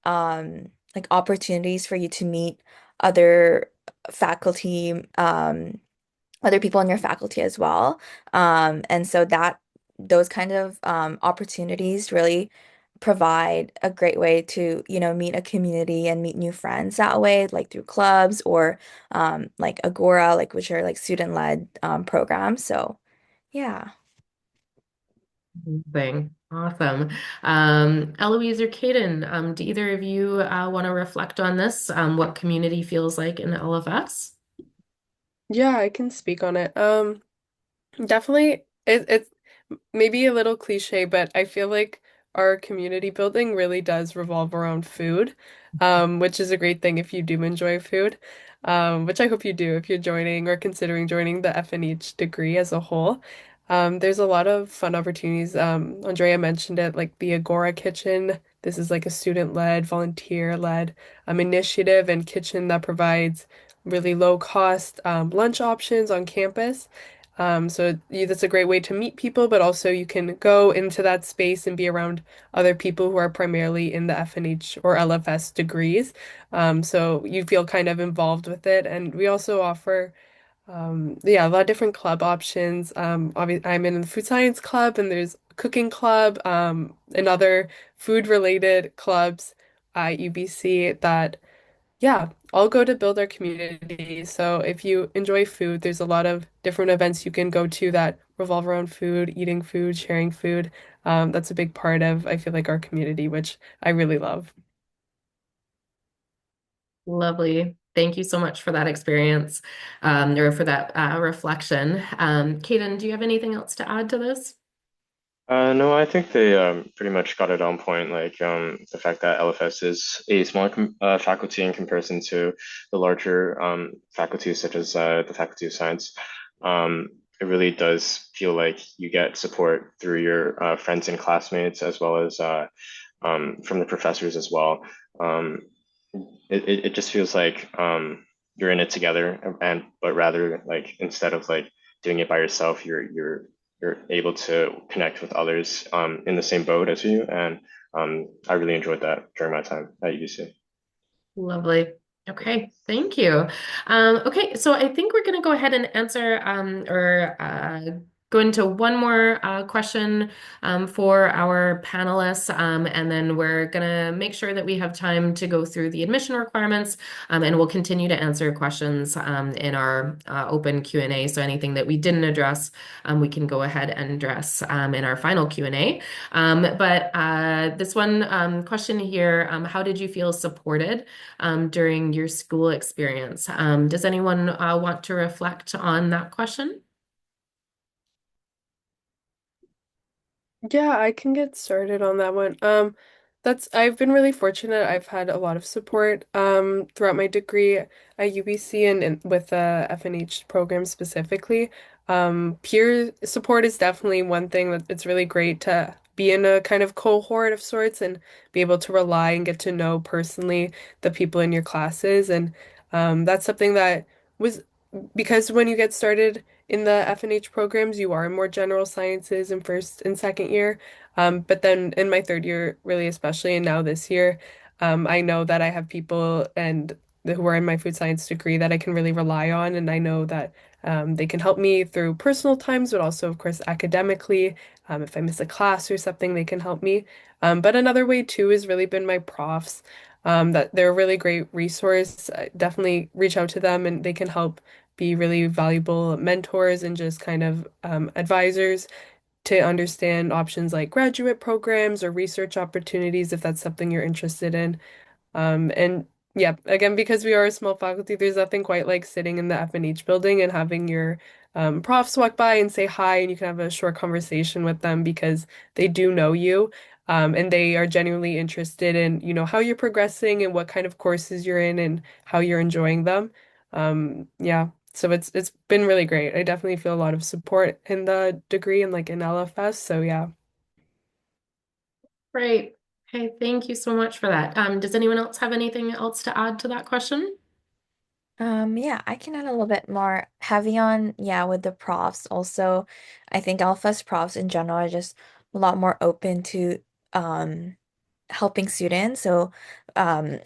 S5: like opportunities for you to meet other faculty, other people in your faculty as well. And so that those kind of opportunities really provide a great way to, meet a community and meet new friends that way, like through clubs or like Agora, like which are like student-led programs. So yeah.
S1: Thing. Awesome. Eloise or Caden, do either of you want to reflect on this? What community feels like in LFS?
S6: Yeah, I can speak on it. Definitely, it's maybe a little cliche, but I feel like our community building really does revolve around food, which is a great thing if you do enjoy food, which I hope you do if you're joining or considering joining the FNH degree as a whole. There's a lot of fun opportunities. Andrea mentioned it, like the Agora Kitchen. This is like a student-led, volunteer-led initiative and kitchen that provides really low cost lunch options on campus. That's a great way to meet people, but also you can go into that space and be around other people who are primarily in the FNH or LFS degrees. So you feel kind of involved with it. And we also offer, yeah, a lot of different club options. Obviously, I'm in the food science club, and there's a cooking club, and other food related clubs at UBC that yeah, all go to build our community. So if you enjoy food, there's a lot of different events you can go to that revolve around food, eating food, sharing food. That's a big part of, I feel like, our community, which I really love.
S1: Lovely. Thank you so much for that experience, or for that reflection. Caden, do you have anything else to add to this?
S4: No, I think they pretty much got it on point. Like the fact that LFS is a smaller faculty in comparison to the larger faculties, such as the Faculty of Science. Um, it really does feel like you get support through your friends and classmates, as well as from the professors as well. Um, it just feels like you're in it together, and but rather like instead of like doing it by yourself, you're able to connect with others in the same boat as you, and I really enjoyed that during my time at UC.
S1: Lovely. Okay, thank you. Okay, so I think we're going to go ahead and answer or go into one more question for our panelists, and then we're going to make sure that we have time to go through the admission requirements, and we'll continue to answer questions in our open Q&A. So anything that we didn't address, we can go ahead and address in our final Q&A. But this one question here, how did you feel supported during your school experience? Does anyone want to reflect on that question?
S6: Yeah, I can get started on that one. I've been really fortunate. I've had a lot of support throughout my degree at UBC and with the FNH program specifically. Peer support is definitely one thing that it's really great to be in a kind of cohort of sorts and be able to rely and get to know personally the people in your classes. And that's something that was because when you get started in the FNH programs, you are in more general sciences in first and second year. But then in my third year, really especially, and now this year, I know that I have people and who are in my food science degree that I can really rely on, and I know that they can help me through personal times, but also, of course, academically. If I miss a class or something, they can help me. But another way too has really been my profs. That they're a really great resource. Definitely reach out to them, and they can help be really valuable mentors and just kind of advisors to understand options like graduate programs or research opportunities if that's something you're interested in. And yeah, again, because we are a small faculty, there's nothing quite like sitting in the FNH building and having your profs walk by and say hi, and you can have a short conversation with them because they do know you. And they are genuinely interested in, how you're progressing and what kind of courses you're in and how you're enjoying them. Yeah, so it's been really great. I definitely feel a lot of support in the degree and like in LFS. So yeah.
S1: Great. Okay, thank you so much for that. Does anyone else have anything else to add to that question?
S5: Yeah, I can add a little bit more heavy on, yeah, with the profs. Also, I think LFS profs in general are just a lot more open to um helping students. So um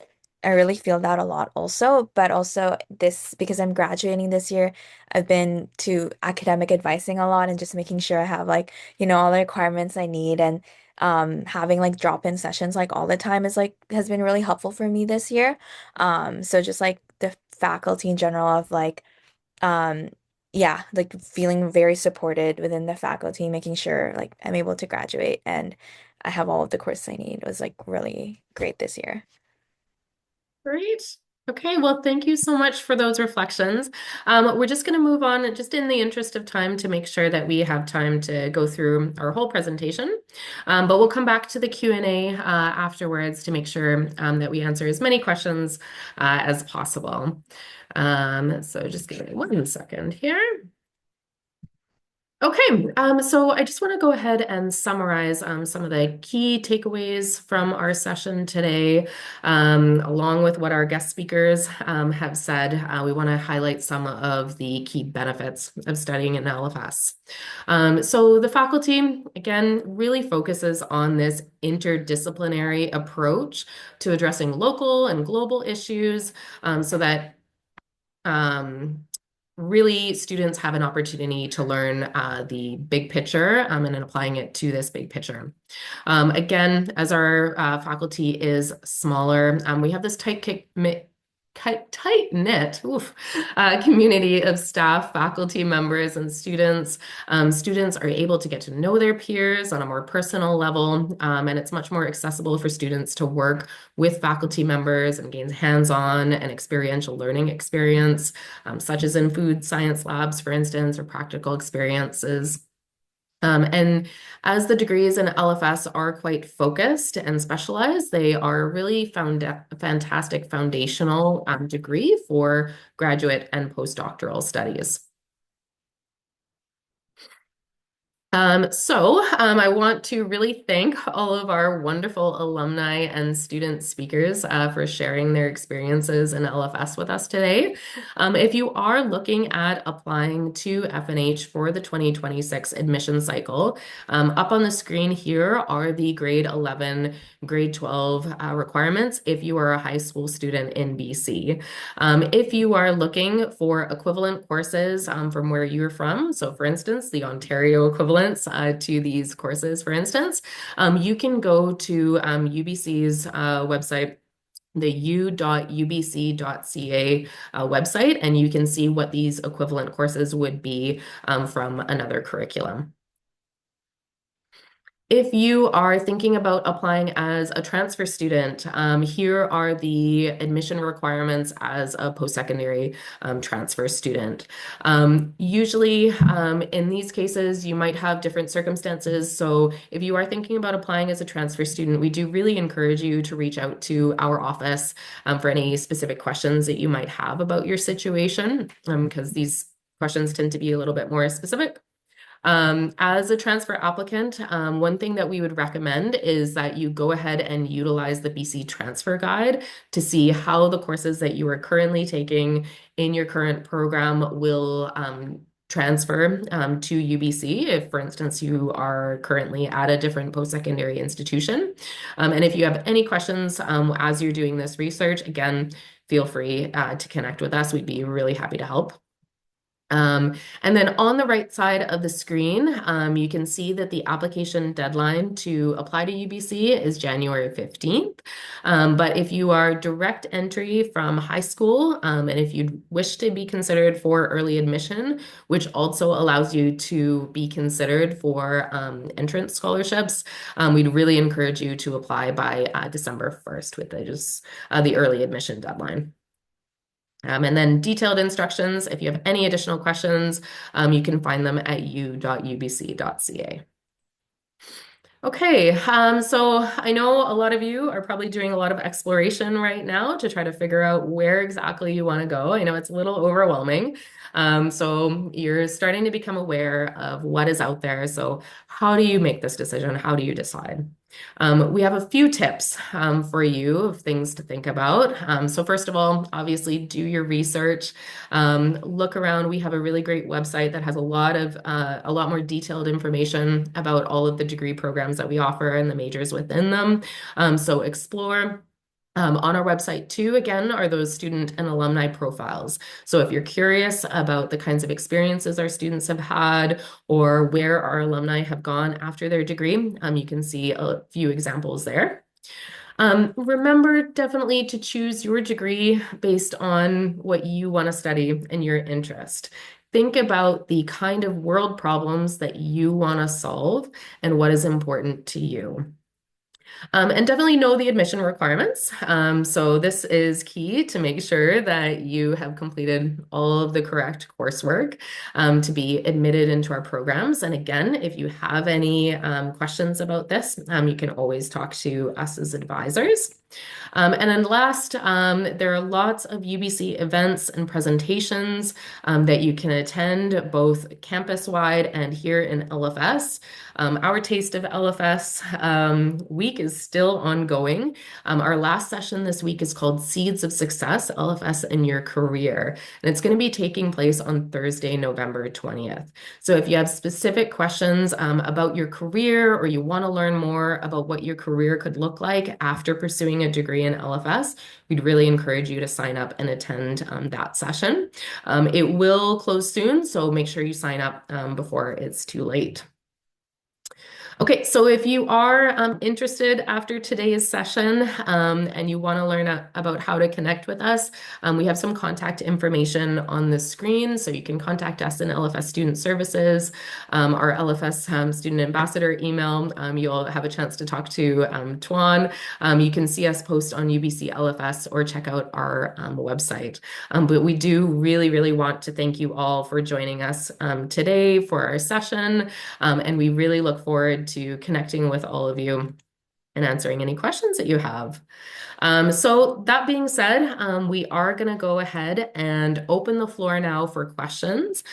S5: I really feel that a lot also. But also this because I'm graduating this year, I've been to academic advising a lot and just making sure I have like, all the requirements I need and having like drop-in sessions like all the time is like has been really helpful for me this year. So just like the faculty in general of like um yeah, like feeling very supported within the faculty, making sure like I'm able to graduate and I have all of the courses I need was like really great this year.
S1: Great. Okay, well, thank you so much for those reflections. We're just going to move on, just in the interest of time, to make sure that we have time to go through our whole presentation. But we'll come back to the Q&A afterwards to make sure that we answer as many questions as possible. So just give me 1 second here. Okay, so I just want to go ahead and summarize some of the key takeaways from our session today, along with what our guest speakers have said. We want to highlight some of the key benefits of studying in LFS. So the faculty, again, really focuses on this interdisciplinary approach to addressing local and global issues so that really students have an opportunity to learn the big picture and then applying it to this big picture. Again, as our faculty is smaller, we have this tight-knit community of staff, faculty members, and students. Students are able to get to know their peers on a more personal level, and it's much more accessible for students to work with faculty members and gain hands-on and experiential learning experience, such as in food science labs, for instance, or practical experiences. And as the degrees in LFS are quite focused and specialized, they are really found a fantastic foundational degree for graduate and postdoctoral studies. I want to really thank all of our wonderful alumni and student speakers for sharing their experiences in LFS with us today. If you are looking at applying to FNH for the 2026 admission cycle, up on the screen here are the grade 11, grade 12 requirements if you are a high school student in BC. If you are looking for equivalent courses from where you're from, so for instance, the Ontario equivalents to these courses, for instance, you can go to UBC's website, the u.ubc.ca website, and you can see what these equivalent courses would be from another curriculum. If you are thinking about applying as a transfer student, here are the admission requirements as a post-secondary transfer student. Usually, in these cases, you might have different circumstances. So if you are thinking about applying as a transfer student, we do really encourage you to reach out to our office for any specific questions that you might have about your situation, because these questions tend to be a little bit more specific. As a transfer applicant, one thing that we would recommend is that you go ahead and utilize the BC Transfer Guide to see how the courses that you are currently taking in your current program will transfer to UBC if, for instance, you are currently at a different post-secondary institution. And if you have any questions as you're doing this research, again, feel free to connect with us. We'd be really happy to help. And then on the right side of the screen, you can see that the application deadline to apply to UBC is January 15th. But if you are direct entry from high school, and if you wish to be considered for early admission, which also allows you to be considered for entrance scholarships, we'd really encourage you to apply by December 1st with the early admission deadline. And then detailed instructions, if you have any additional questions, you can find them at u.ubc.ca. Okay, so I know a lot of you are probably doing a lot of exploration right now to try to figure out where exactly you want to go. I know it's a little overwhelming. So you're starting to become aware of what is out there. So how do you make this decision? How do you decide? We have a few tips for you of things to think about. So first of all, obviously do your research. Look around. We have a really great website that has a lot more detailed information about all of the degree programs that we offer and the majors within them. So explore. On our website too, again, are those student and alumni profiles. So if you're curious about the kinds of experiences our students have had or where our alumni have gone after their degree, you can see a few examples there. Remember definitely to choose your degree based on what you want to study and your interest. Think about the kind of world problems that you want to solve and what is important to you. And definitely know the admission requirements. So this is key to make sure that you have completed all of the correct coursework to be admitted into our programs. And again, if you have any questions about this, you can always talk to us as advisors. And then last, there are lots of UBC events and presentations that you can attend both campus-wide and here in LFS. Our Taste of LFS week is still ongoing. Our last session this week is called Seeds of Success, LFS in Your Career. And it's going to be taking place on Thursday, November 20th. So if you have specific questions about your career or you want to learn more about what your career could look like after pursuing a degree in LFS, we'd really encourage you to sign up and attend that session. It will close soon, so make sure you sign up before it's too late. Okay, so if you are interested after today's session and you want to learn about how to connect with us, we have some contact information on the screen, so you can contact us in LFS Student Services, our LFS Student Ambassador email. You'll have a chance to talk to Tuan. You can see us post on UBC LFS or check out our website. But we do really, really want to thank you all for joining us today for our session, and we really look forward to connecting with all of you and answering any questions that you have. So that being said, we are going to go ahead and open the floor now for questions.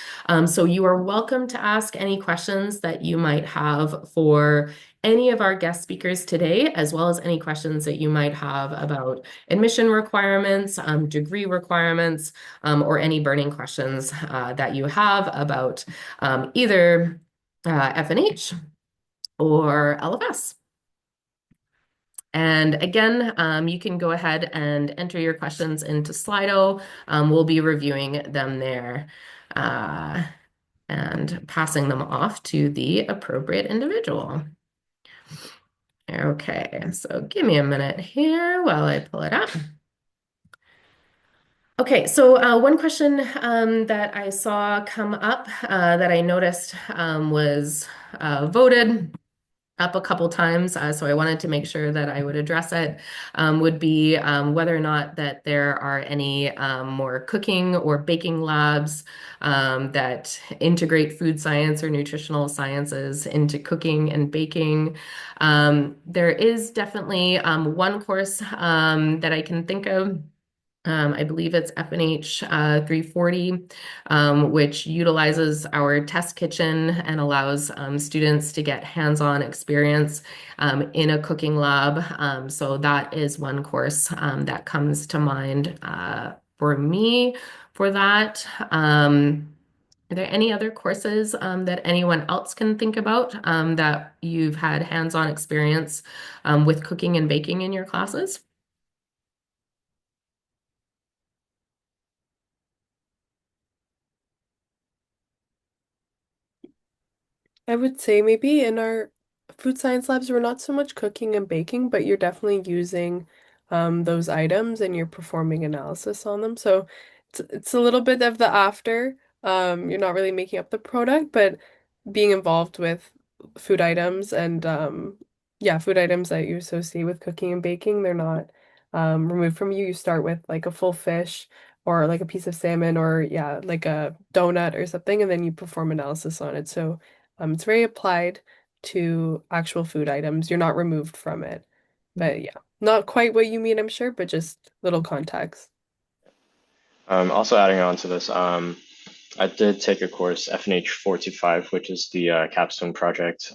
S1: So you are welcome to ask any questions that you might have for any of our guest speakers today, as well as any questions that you might have about admission requirements, degree requirements, or any burning questions that you have about either FNH or LFS. And again, you can go ahead and enter your questions into Slido. We'll be reviewing them there and passing them off to the appropriate individual. Okay, so give me a minute here while I pull it up. Okay, so one question that I saw come up that I noticed was voted up a couple times, so I wanted to make sure that I would address it, would be whether or not that there are any more cooking or baking labs that integrate food science or nutritional sciences into cooking and baking. There is definitely one course that I can think of. I believe it's FNH 340, which utilizes our test kitchen and allows students to get hands-on experience in a cooking lab. So that is one course that comes to mind for me for that. Are there any other courses that anyone else can think about that you've had hands-on experience with cooking and baking in your classes?
S6: I would say maybe in our food science labs, we're not so much cooking and baking, but you're definitely using those items and you're performing analysis on them. So it's a little bit of the after. You're not really making up the product, but being involved with food items and yeah, food items that you associate with cooking and baking, they're not removed from you. You start with like a full fish or like a piece of salmon or yeah, like a donut or something, and then you perform analysis on it. So it's very applied to actual food items. You're not removed from it. But yeah, not quite what you mean, I'm sure, but just little context.
S4: Also adding on to this, I did take a course, FNH 425, which is the capstone project,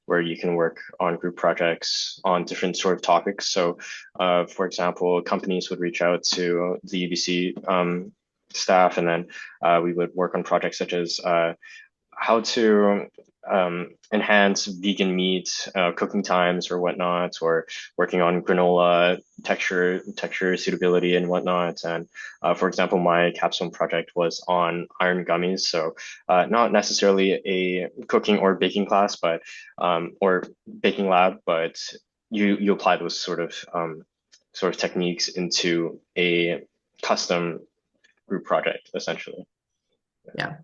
S4: where you can work on group projects on different sort of topics. So, for example, companies would reach out to the UBC staff, and then we would work on projects such as how to enhance vegan meat cooking times or whatnot, or working on granola texture suitability and whatnot. And for example, my capstone project was on iron gummies, so not necessarily a cooking or baking class, but or baking lab, but you apply those sort of techniques into a custom group project essentially.
S1: Yeah.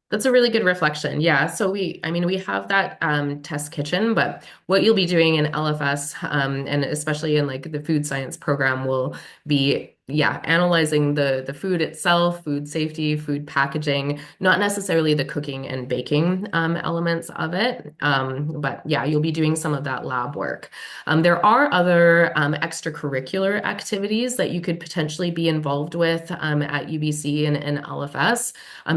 S1: That's a really good reflection. Yeah. So I mean, we have that test kitchen, but what you'll be doing in LFS, and especially in like the food science program, will be, yeah, analyzing the food itself, food safety, food packaging, not necessarily the cooking and baking elements of it. But yeah, you'll be doing some of that lab work. There are other extracurricular activities that you could potentially be involved with at UBC and LFS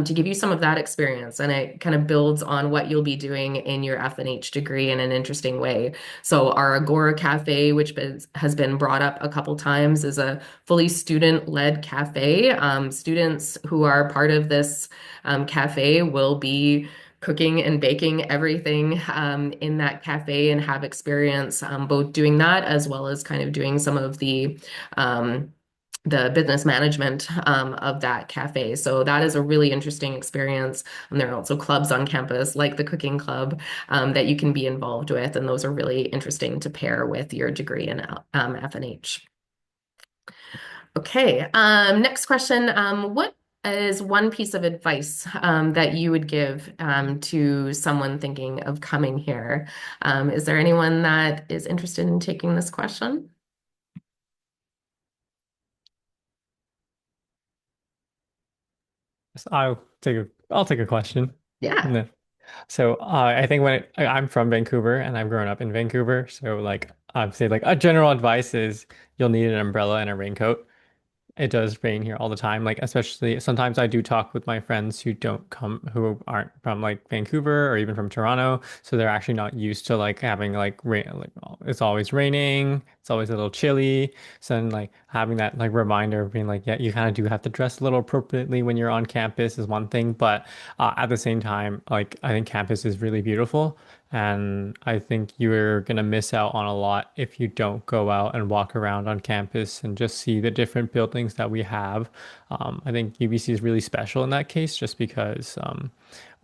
S1: to give you some of that experience. And it kind of builds on what you'll be doing in your F&H degree in an interesting way. So our Agora Cafe, which has been brought up a couple times, is a fully student-led cafe. Students who are part of this cafe will be cooking and baking everything in that cafe and have experience both doing that as well as kind of doing some of um, the business management of that cafe. So that is a really interesting experience. And there are also clubs on campus, like the cooking club, that you can be involved with. And those are really interesting to pair with your degree in F&H. Okay, next question. What is one piece of advice that you would give to someone thinking of coming here? Is there anyone that is interested in taking this question?
S2: I'll take a question.
S1: Yeah.
S2: And then, so I think I'm from Vancouver and I've grown up in Vancouver, so like I'd say like a general advice is you'll need an umbrella and a raincoat. It does rain here all the time. Like, especially sometimes I do talk with my friends who aren't from like Vancouver or even from Toronto. So they're actually not used to like having like rain, like it's always raining. It's always a little chilly. So then like having that like reminder of being like, yeah, you kind of do have to dress a little appropriately when you're on campus is one thing. But at the same time, like I think campus is really beautiful. And I think you're going to miss out on a lot if you don't go out and walk around on campus and just see the different buildings that we have. I think UBC is really special in that case, just because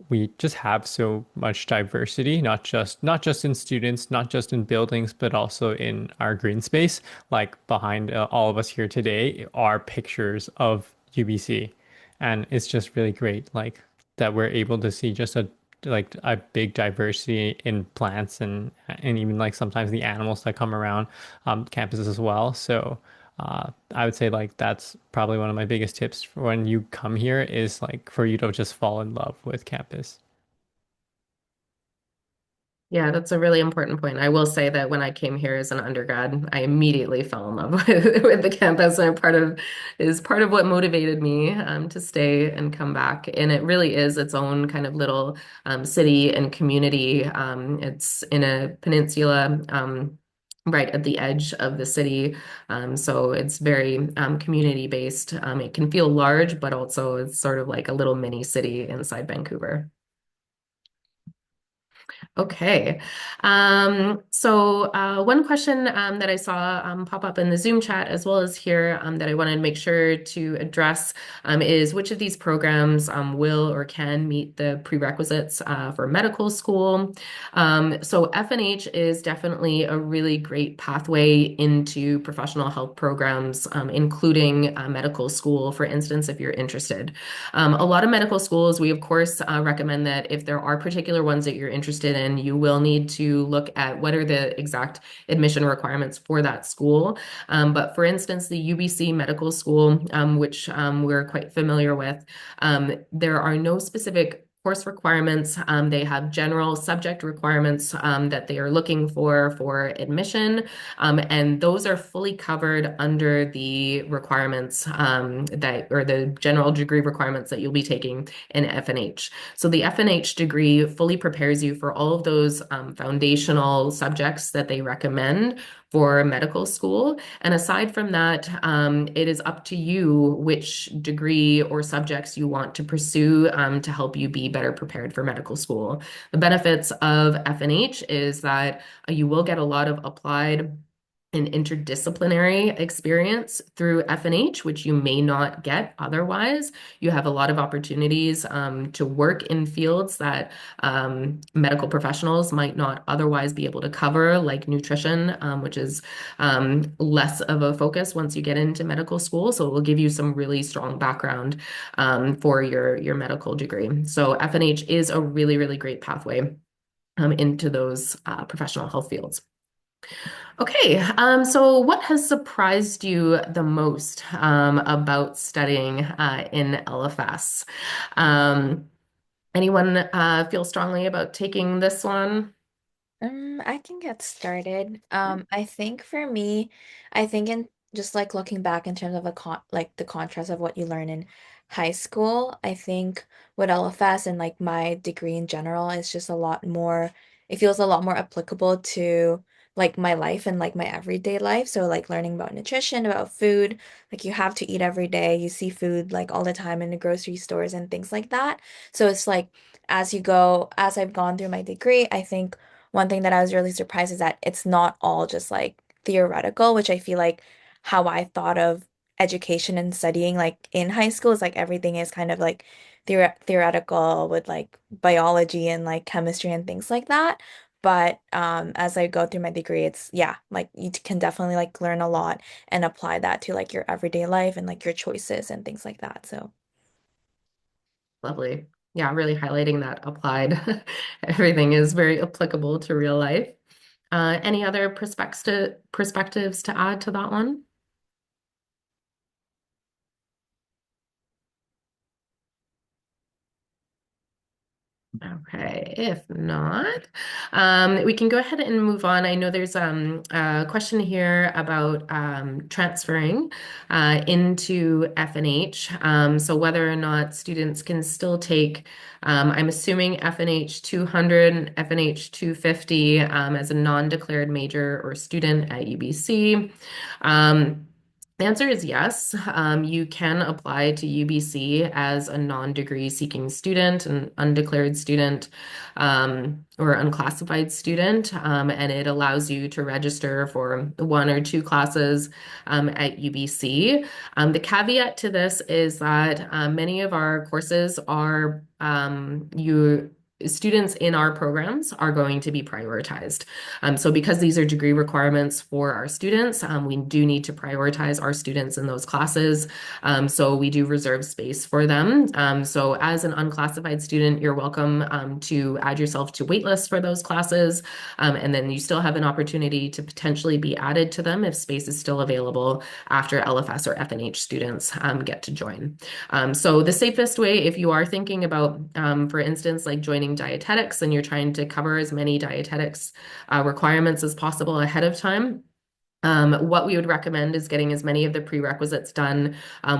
S2: we just have so much diversity, not just in students, not just in buildings, but also in our green space. Like behind all of us here today are pictures of UBC, and it's just really great, like that we're able to see just a big diversity in plants and even like sometimes the animals that come around campuses as well. So I would say like that's probably one of my biggest tips for when you come here is like for you to just fall in love with campus.
S1: Yeah, that's a really important point. I will say that when I came here as an undergrad, I immediately fell in love with the campus, and part of what motivated me to stay and come back. And it really is its own kind of little city and community. It's in a peninsula. right at the edge of the city. So it's very community based. It can feel large, but also it's sort of like a little mini city inside Vancouver. Okay. One question that I saw pop up in the Zoom chat as well as here that I wanted to make sure to address is which of these programs will or can meet the prerequisites for medical school. So FNH is definitely a really great pathway into professional health programs, including medical school, for instance, if you're interested. A lot of medical schools, we of course recommend that if there are particular ones that you're interested in, you will need to look at what are the exact admission requirements for that school. But for instance, the UBC Medical School, which we're quite familiar with, there are no specific course requirements. They have general subject requirements that they are looking for admission, and those are fully covered under the requirements or the general degree requirements that you'll be taking in FNH. So the FNH degree fully prepares you for all of those foundational subjects that they recommend for medical school. And aside from that, it is up to you which degree or subjects you want to pursue to help you be better prepared for medical school. The benefits of FNH is that you will get a lot of applied and interdisciplinary experience through FNH, which you may not get otherwise. You have a lot of opportunities to work in fields that medical professionals might not otherwise be able to cover, like nutrition, which is less of a focus once you get into medical school. So it will give you some really strong background for your medical degree. So FNH is a really, really great pathway into those professional health fields. Okay, so what has surprised you the most about studying in LFS? Anyone feel strongly about taking this one?
S5: I can get started. I think for me, I think in just like looking back in terms of the contrast of what you learn in high school, I think with LFS and like my degree in general is just a lot more, it feels a lot more applicable to like my life and like my everyday life. So like learning about nutrition, about food, like you have to eat every day. You see food like all the time in the grocery stores and things like that. So it's like as I've gone through my degree, I think one thing that I was really surprised is that it's not all just like theoretical, which I feel like how I thought of education and studying like in high school is like everything is kind of like theoretical with like biology and like chemistry and things like that. But as I go through my degree, it's yeah, like you can definitely like learn a lot and apply that to like your everyday life and like your choices and things like that. So
S1: Lovely. Yeah, really highlighting that applied. Everything is very applicable to real life. Any other perspectives to add to that one? Okay, if not, we can go ahead and move on. I know there's a question here about transferring into FNH. So whether or not students can still take, I'm assuming FNH 200 and FNH 250 as a non-declared major or student at UBC. The answer is yes. You can apply to UBC as a non-degree seeking student, an undeclared student, or unclassified student, and it allows you to register for one or two classes at UBC. The caveat to this is that many of our courses are students in our programs are going to be prioritized. So because these are degree requirements for our students, we do need to prioritize our students in those classes. So we do reserve space for them. So as an unclassified student, you're welcome to add yourself to waitlists for those classes. And then you still have an opportunity to potentially be added to them if space is still available after LFS or FNH students get to join. So the safest way, if you are thinking about, for instance, like joining dietetics and you're trying to cover as many dietetics requirements as possible ahead of time, What we would recommend is getting as many of the prerequisites done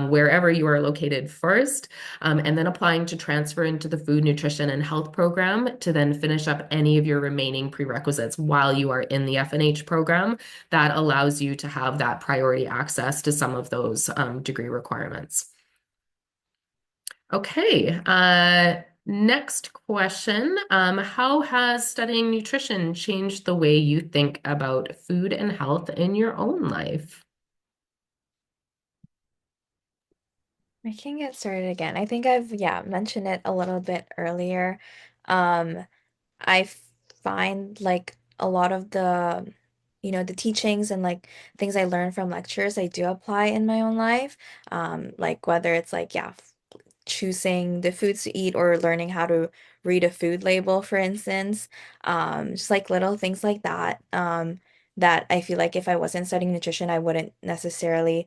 S1: wherever you are located first, and then applying to transfer into the food, nutrition, and health program to then finish up any of your remaining prerequisites while you are in the FNH program. That allows you to have that priority access to some of those degree requirements. Okay, next question. How has studying nutrition changed the way you think about food and health in your own life?
S5: I can get started again. I think I've, yeah, mentioned it a little bit earlier. Um, I find like a lot of the, the teachings and like things I learned from lectures, I do apply in my own life. Like whether it's like, yeah, choosing the foods to eat or learning how to read a food label, for instance. Just like little things like that. That I feel like if I wasn't studying nutrition, I wouldn't necessarily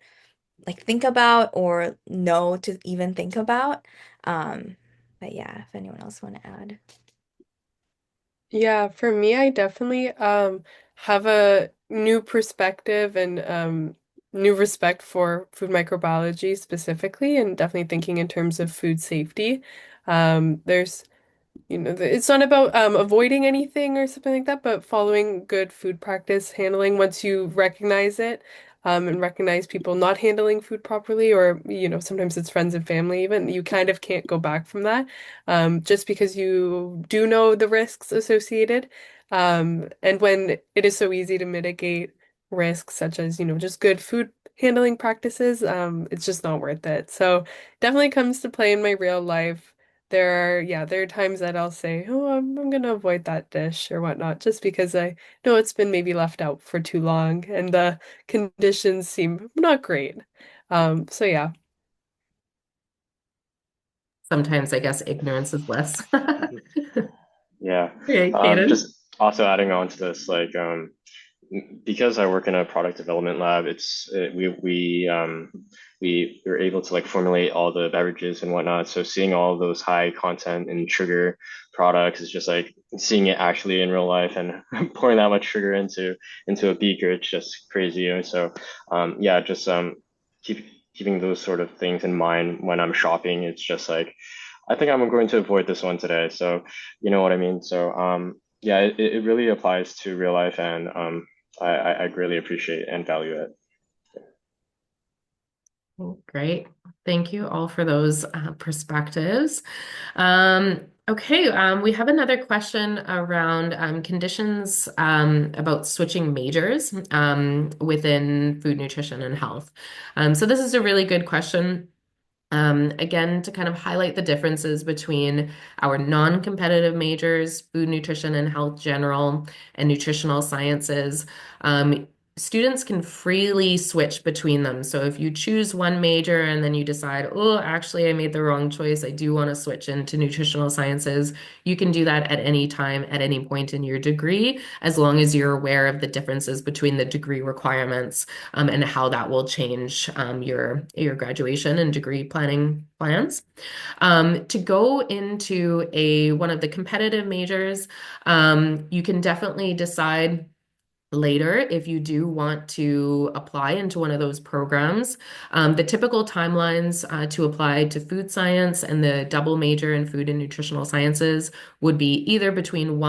S5: like think about or know to even think about. But yeah, if anyone else want to add.
S6: Yeah, for me, I definitely have a new perspective and new respect for food microbiology specifically, and definitely thinking in terms of food safety. There's it's not about avoiding anything or something like that, but following good food practice handling once you recognize it, and recognize people not handling food properly, or sometimes it's friends and family even, you kind of can't go back from that, just because you do know the risks associated. And when it is so easy to mitigate risks such as, just good food handling practices, it's just not worth it. So definitely comes to play in my real life. There are times that I'll say, oh, I'm gonna avoid that dish or whatnot, just because I know it's been maybe left out for too long and the conditions seem not great. So yeah.
S1: Sometimes I guess ignorance is bliss.
S4: Yeah.
S1: Okay, Caden.
S4: Just also adding on to this, like because I work in a product development lab, we were able to like formulate all the beverages and whatnot. So seeing all those high content and sugar products is just like seeing it actually in real life and pouring that much sugar into a beaker. It's just crazy. So yeah, just keep keeping those sort of things in mind when I'm shopping. It's just like I think I'm going to avoid this one today. So you know what I mean. So yeah, it really applies to real life, and I greatly appreciate and value it.
S1: Great. Thank you all for those perspectives. Okay, we have another question around conditions about switching majors within food, nutrition, and health. So this is a really good question. Again, to kind of highlight the differences between our non-competitive majors, food, nutrition, and health general, and nutritional sciences. Students can freely switch between them. So if you choose one major and then you decide, oh, actually, I made the wrong choice, I do want to switch into nutritional sciences, you can do that at any time, at any point in your degree, as long as you're aware of the differences between the degree requirements and how that will change your graduation and degree planning plans. To go into one of the competitive majors, you can definitely decide later if you do want to apply into one of those programs. The typical timelines to apply to food science and the double major in food and nutritional sciences would be either between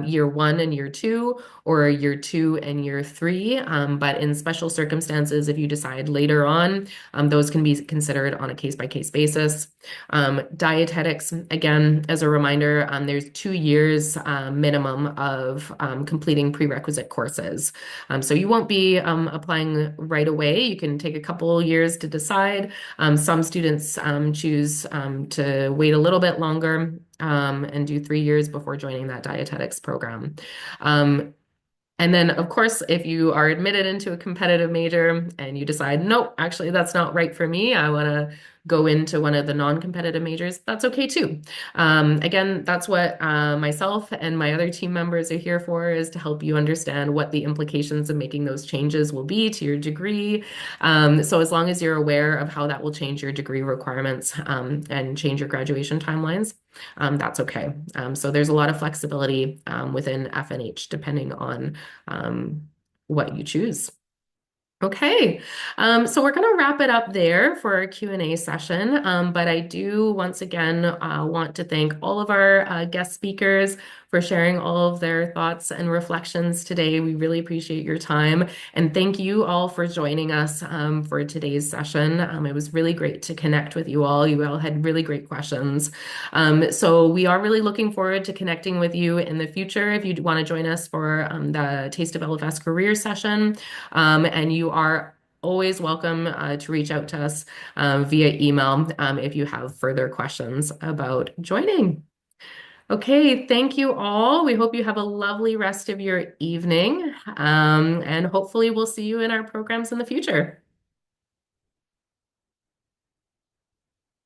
S1: year one and year two, or year two and year three. But in special circumstances, if you decide later on, those can be considered on a case-by-case basis. Dietetics, again, as a reminder, there's 2 years minimum of completing prerequisite courses. So you won't be applying right away. You can take a couple years to decide. Some students choose to wait a little bit longer and do 3 years before joining that dietetics program. And then, of course, if you are admitted into a competitive major and you decide, nope, actually, that's not right for me, I want to go into one of the non-competitive majors, that's okay too. Again, that's what myself and my other team members are here for, is to help you understand what the implications of making those changes will be to your degree. So as long as you're aware of how that will change your degree requirements and change your graduation timelines, that's okay. So there's a lot of flexibility within FNH depending on what you choose. Okay, so we're going to wrap it up there for our Q&A session. But I do once again want to thank all of our guest speakers for sharing all of their thoughts and reflections today. We really appreciate your time. And thank you all for joining us for today's session. It was really great to connect with you all. You all had really great questions. So we are really looking forward to connecting with you in the future. If you want to join us for the Taste of LFS career session, and you are always welcome to reach out to us via email if you have further questions about joining. Okay, thank you all. We hope you have a lovely rest of your evening, and hopefully we'll see you in our programs in the future.